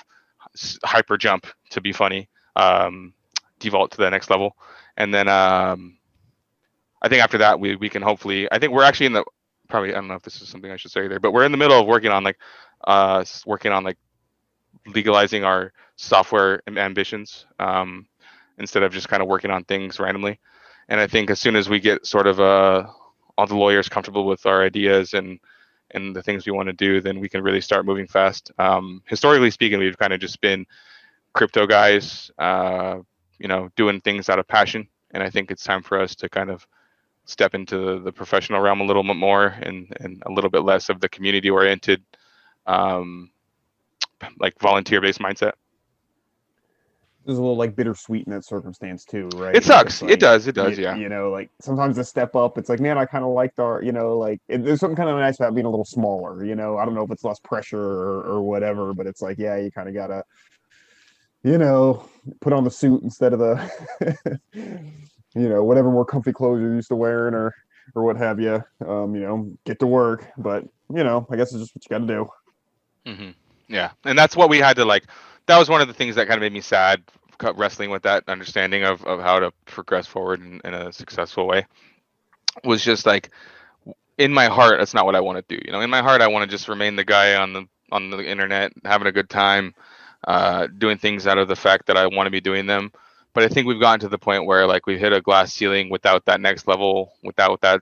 hyper jump, to be funny, DeVault to the next level. And then I think after that, we can hopefully, I think we're actually in the, probably, I don't know if this is something I should say there, but we're in the middle of working on legalizing our software ambitions, instead of just kind of working on things randomly. And I think as soon as we get sort of all the lawyers comfortable with our ideas and the things we want to do, then we can really start moving fast. Historically speaking, we've kind of just been crypto guys, doing things out of passion. And I think it's time for us to kind of step into the professional realm a little bit more, and a little bit less of the community oriented, like volunteer-based mindset. There's a little like bittersweet in that circumstance too, right? It sucks. Like, it does. Yeah. Like sometimes the step up, it's like, man, I kind of liked our, there's something kind of nice about being a little smaller, I don't know if it's less pressure or whatever, but it's like, yeah, you kind of gotta, put on the suit instead of the, whatever more comfy clothes you're used to wearing or what have you, get to work. But, I guess it's just what you got to do. Mm-hmm. Yeah. And that's what we had to that was one of the things that kind of made me sad, wrestling with that understanding of how to progress forward in a successful way, was just like, in my heart, that's not what I want to do. In my heart, I want to just remain the guy on the internet, having a good time, doing things out of the fact that I want to be doing them. But I think we've gotten to the point where we've hit a glass ceiling without that next level, without that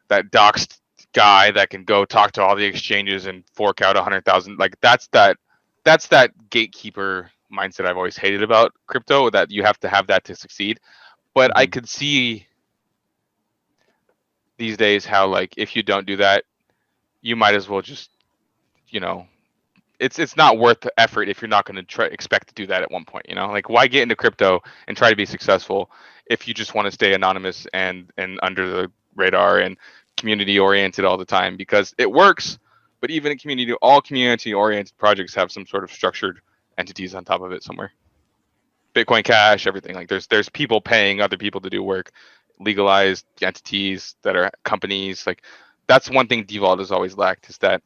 doxed guy that can go talk to all the exchanges and fork out 100,000. Like that's that gatekeeper mindset I've always hated about crypto, that you have to have that to succeed. But I could see these days how, like, if you don't do that, you might as well just, it's not worth the effort if you're not going to expect to do that at one point. Like, why get into crypto and try to be successful if you just want to stay anonymous and under the radar and community oriented all the time? Because it works, but even in all community oriented projects have some sort of structured entities on top of it somewhere. Bitcoin Cash, everything. Like, there's people paying other people to do work, legalized entities that are companies. Like, that's one thing DeVault has always lacked, is that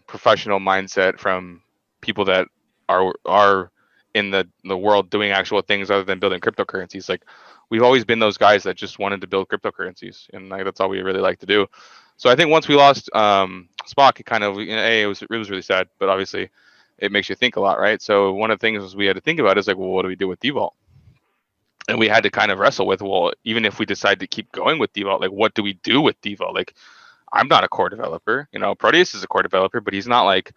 professional mindset from people that are in the world doing actual things other than building cryptocurrencies. Like, we've always been those guys that just wanted to build cryptocurrencies, and like, that's all we really like to do. So I think once we lost Spock, it kind of, it was really sad, but obviously it makes you think a lot, right? So one of the things we had to think about is like, well, what do we do with DeVault? And we had to kind of wrestle with, well, even if we decide to keep going with DeVault, like, what do we do with DeVault? Like, I'm not a core developer. Proteus is a core developer, but he's not like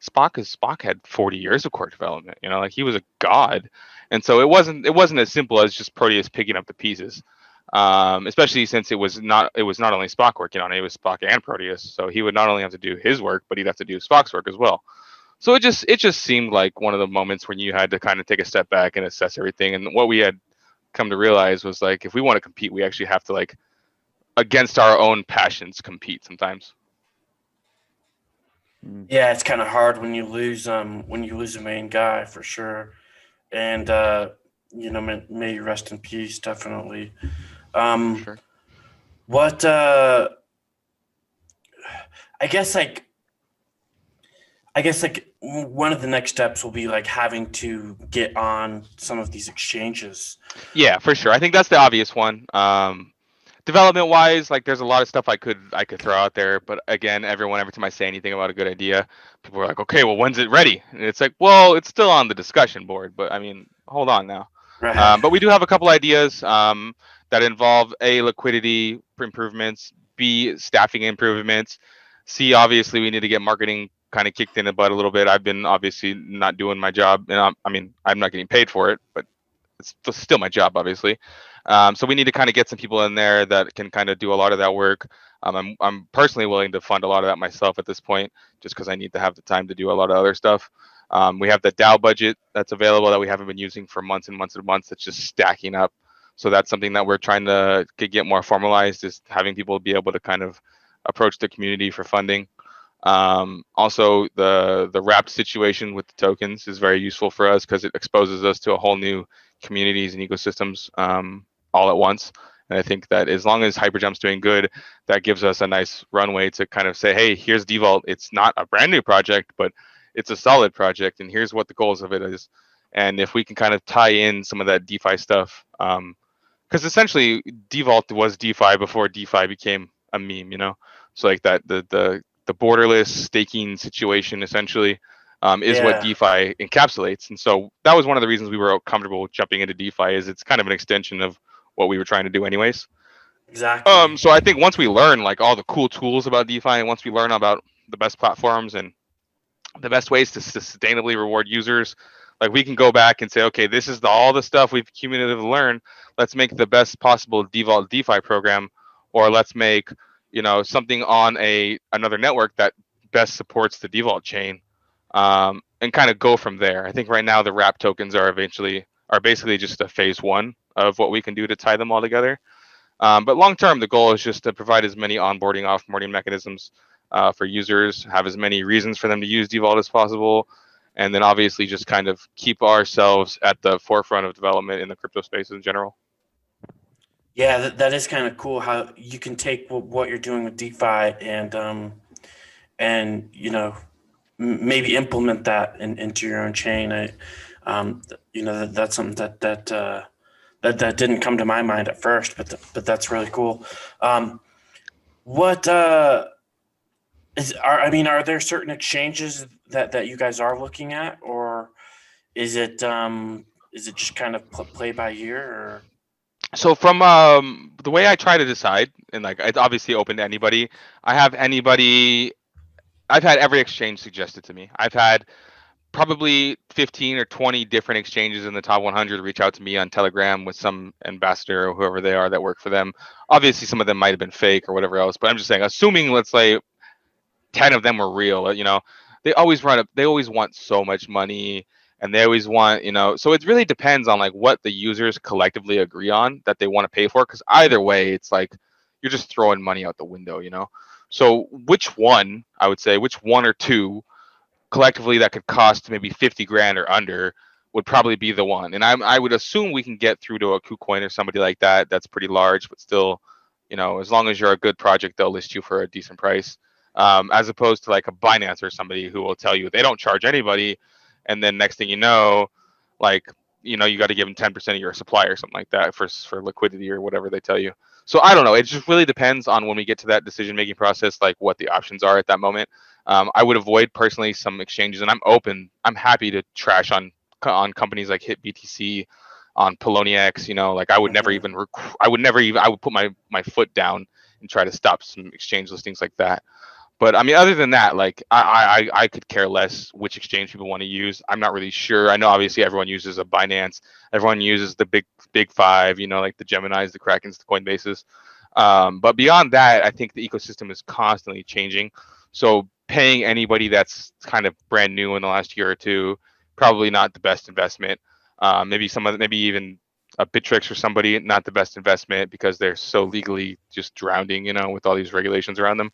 Spock is. Spock had 40 years of core development. Like, he was a god. And so it wasn't as simple as just Proteus picking up the pieces. Especially since it was not only Spock working on it, it was Spock and Proteus. So he would not only have to do his work, but he'd have to do Spock's work as well. So it just seemed like one of the moments when you had to kind of take a step back and assess everything. And what we had come to realize was, like, if we want to compete, we actually have to, like, against our own passions, compete sometimes. Yeah, it's kind of hard when you lose a main guy, for sure. And may you rest in peace, definitely. Sure. What I guess one of the next steps will be, like, having to get on some of these exchanges. Yeah, for sure. I think that's the obvious one. Development wise, like, there's a lot of stuff I could throw out there, but again, every time I say anything about a good idea, people are like, okay, well, when's it ready? And it's like, well, it's still on the discussion board, but I mean, hold on now. Right. But we do have a couple ideas that involve A, liquidity improvements, B, staffing improvements, C, obviously we need to get marketing kind of kicked in the butt a little bit. I've been obviously not doing my job, and I'm not getting paid for it, but it's still my job, obviously. So we need to kind of get some people in there that can kind of do a lot of that work. I'm personally willing to fund a lot of that myself at this point, just because I need to have the time to do a lot of other stuff. We have the DAO budget that's available that we haven't been using for months and months and months. That's just stacking up. So that's something that we're trying to get more formalized, is having people be able to kind of approach the community for funding. Also, the wrapped situation with the tokens is very useful for us, because it exposes us to a whole new communities and ecosystems all at once. And I think that as long as Hyperjump's doing good, that gives us a nice runway to kind of say, hey, here's DeVault. It's not a brand new project, but it's a solid project, and here's what the goals of it is. And if we can kind of tie in some of that DeFi stuff, because essentially DeVault was DeFi before DeFi became a meme, So like that the borderless staking situation essentially is what DeFi encapsulates. And so that was one of the reasons we were comfortable jumping into DeFi, is it's kind of an extension of what we were trying to do anyways. Exactly. So I think once we learn, like, all the cool tools about DeFi, and once we learn about the best platforms and the best ways to sustainably reward users, like, we can go back and say, okay, this is all the stuff we've cumulatively learned. Let's make the best possible DeVault DeFi program, or let's make, something on another network that best supports the DeVault chain, and kind of go from there. I think right now the wrap tokens are basically just a phase one of what we can do to tie them all together. But long term, the goal is just to provide as many onboarding, offboarding mechanisms for users, have as many reasons for them to use DeVault as possible, and then obviously just kind of keep ourselves at the forefront of development in the crypto space in general. Yeah, that is kind of cool how you can take what you're doing with DeFi and maybe implement that into your own chain. That's something that didn't come to my mind at first, but that's really cool. Are there certain exchanges that you guys are looking at, or is it just kind of play by ear? Or? So from the way I try to decide, and like it's obviously open to anybody. I've had every exchange suggested to me. I've had probably 15 or 20 different exchanges in the top 100 reach out to me on Telegram with some ambassador or whoever they are that work for them. Obviously, some of them might have been fake or whatever else, but I'm just saying, assuming, let's say 10 of them were real, they always want so much money, and they always want, so it really depends on like what the users collectively agree on that they want to pay for, because either way, it's like you're just throwing money out the window, So which one or two collectively that could cost maybe 50 grand or under would probably be the one. And I would assume we can get through to a KuCoin or somebody like that. That's pretty large, but still, as long as you're a good project, they'll list you for a decent price. As opposed to like a Binance or somebody who will tell you they don't charge anybody. And then next thing you know, like, you got to give them 10% of your supply or something like that for liquidity or whatever they tell you. So I don't know. It just really depends on when we get to that decision-making process, like what the options are at that moment. I would avoid personally some exchanges, and I'm happy to trash on companies like HitBTC, on Poloniex, like I would never even, I would put my foot down and try to stop some exchange listings like that. But I mean, other than that, like I could care less which exchange people want to use. I'm not really sure. I know obviously everyone uses a Binance, everyone uses the big five, like the Geminis, the Krakens, the Coinbases. But beyond that, I think the ecosystem is constantly changing. So paying anybody that's kind of brand new in the last year or two, probably not the best investment. Maybe even a Bittrex or somebody, not the best investment because they're so legally just drowning, with all these regulations around them.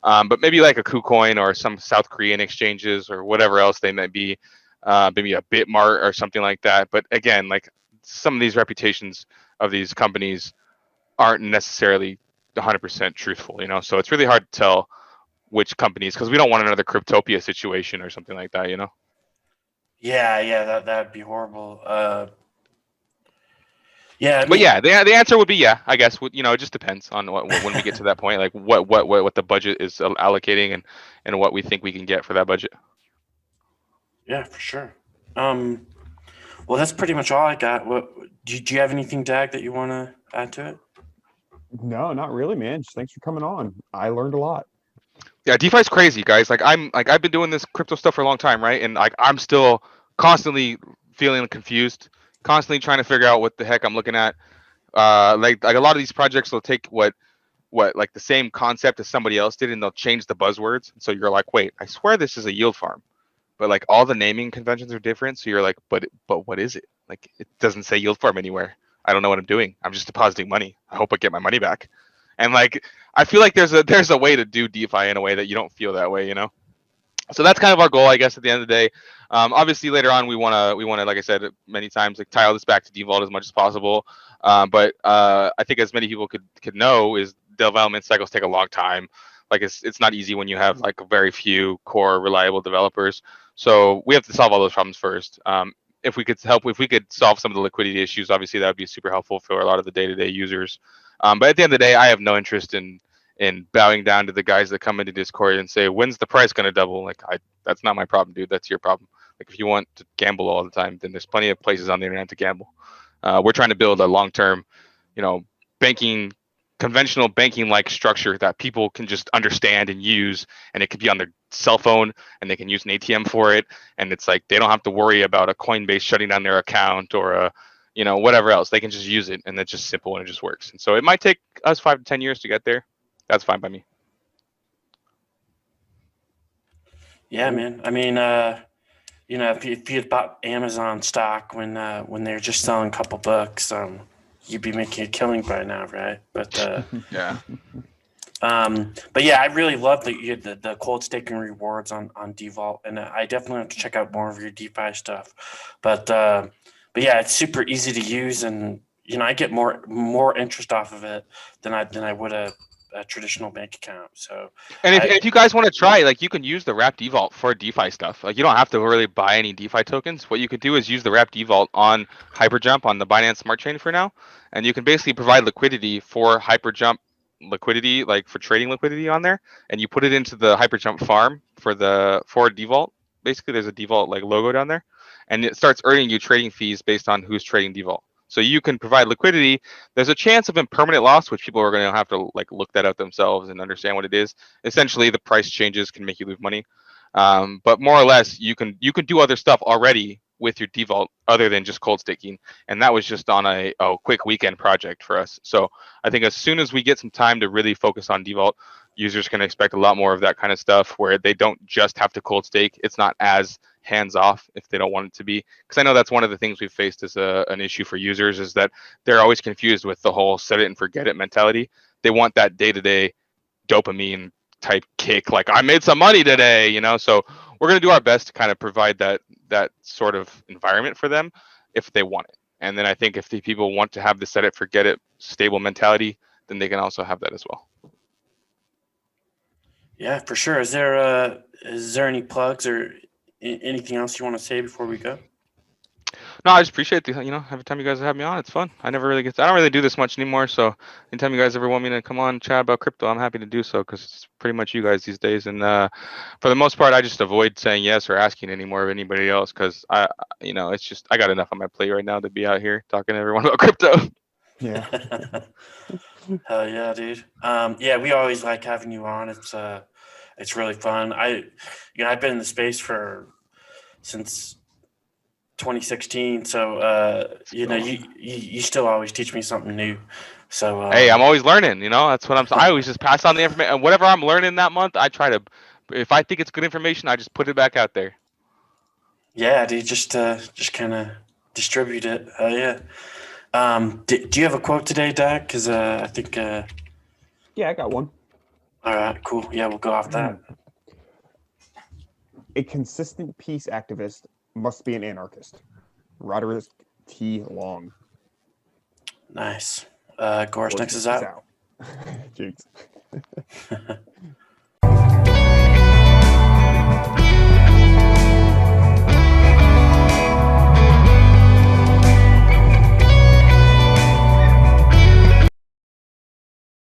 But maybe like a KuCoin or some South Korean exchanges or whatever else they might be, maybe a Bitmart or something like that. But again, like some of these reputations of these companies aren't necessarily 100% truthful, so it's really hard to tell which companies, because we don't want another Cryptopia situation or something like that, Yeah, that'd be horrible. Yeah, but yeah, the answer would be yeah, I guess. It just depends on when we get to that point, like what the budget is allocating and what we think we can get for that budget. Yeah, for sure. Well, that's pretty much all I got. What do you have anything, Dag, that you want to add to it? No, not really, man. Just thanks for coming on. I learned a lot. Yeah, DeFi's crazy, guys. I've been doing this crypto stuff for a long time, right? And I'm still constantly feeling confused, constantly trying to figure out what the heck I'm looking at. Like a lot of these projects will take what like the same concept as somebody else did, and they'll change the buzzwords. So you're like, wait, I swear this is a yield farm, but like all the naming conventions are different. So you're like, but what is it? Like it doesn't say yield farm anywhere. I don't know what I'm doing. I'm just depositing money. I hope I get my money back. And like I feel like there's a way to do DeFi in a way that you don't feel that way, So that's kind of our goal, I guess, at the end of the day. Obviously, later on, we want to, like I said many times, like tile this back to DeVault as much as possible. But I think as many people could know is development cycles take a long time. Like it's not easy when you have like very few core reliable developers. So we have to solve all those problems first. If we could solve some of the liquidity issues, obviously that would be super helpful for a lot of the day-to-day users. But at the end of the day, I have no interest in bowing down to the guys that come into Discord and say, when's the price going to double? Like, that's not my problem, dude. That's your problem. Like, if you want to gamble all the time, then there's plenty of places on the internet to gamble. We're trying to build a long-term, conventional banking-like structure that people can just understand and use, and it could be on their cell phone, and they can use an ATM for it, and it's like they don't have to worry about a Coinbase shutting down their account or a whatever else. They can just use it, and it's just simple and it just works. And so it might take us 5 to 10 years to get there. That's fine by me. Yeah, man. I mean, if you had bought Amazon stock when they're just selling a couple bucks, you'd be making a killing by now, right? But yeah. But yeah, I really love the cold staking rewards on DeVault, and I definitely have to check out more of your DeFi stuff. But yeah, it's super easy to use, and I get more interest off of it than I would a traditional bank account. So, and if you guys want to try, like, you can use the Wrap DeVault for DeFi stuff. Like, you don't have to really buy any DeFi tokens. What you could do is use the Wrap DeVault on Hyperjump on the Binance Smart Chain for now, and you can basically provide liquidity for Hyperjump liquidity, like for trading liquidity on there, and you put it into the Hyperjump farm for DeVault. Basically, there's a DeVault like logo down there, and it starts earning you trading fees based on who's trading DeVault. So you can provide liquidity. There's a chance of impermanent loss, which people are going to have to like look that out themselves and understand what it is. Essentially, the price changes can make you lose money. But more or less, you can do other stuff already with your DeVault other than just cold staking. And that was just on a quick weekend project for us. So I think as soon as we get some time to really focus on DeVault, users can expect a lot more of that kind of stuff where they don't just have to cold stake. It's not as hands off if they don't want it to be. Because I know that's one of the things we've faced as an issue for users is that they're always confused with the whole set it and forget it mentality. They want that day-to-day dopamine type kick, like I made some money today, you know. So we're going to do our best to kind of provide that sort of environment for them if they want it. And then I think if the people want to have the set it forget it stable mentality, then they can also have that as well. Yeah, for sure. Is there any plugs or anything else you want to say before we go? No, I just appreciate the, every time you guys have me on, it's fun. I don't really do this much anymore. So anytime you guys ever want me to come on and chat about crypto, I'm happy to do so because it's pretty much you guys these days. And for the most part, I just avoid saying yes or asking any more of anybody else because it's just, I got enough on my plate right now to be out here talking to everyone about crypto. Yeah. Hell yeah, dude. Yeah, we always like having you on. It's really fun. I've been in the space since 2016, so you still always teach me something new. So hey, I'm always learning. That's what I always just pass on the information. And whatever I'm learning that month, I try to. If I think it's good information, I just put it back out there. Yeah, dude, just kind of distribute it. Hell yeah. Do you have a quote today, Dag? Because I think. Yeah, I got one. All right, cool. Yeah, we'll go off that. A consistent peace activist must be an anarchist. Roderick T. Long. Nice. Agorist Acres is out. Jinx.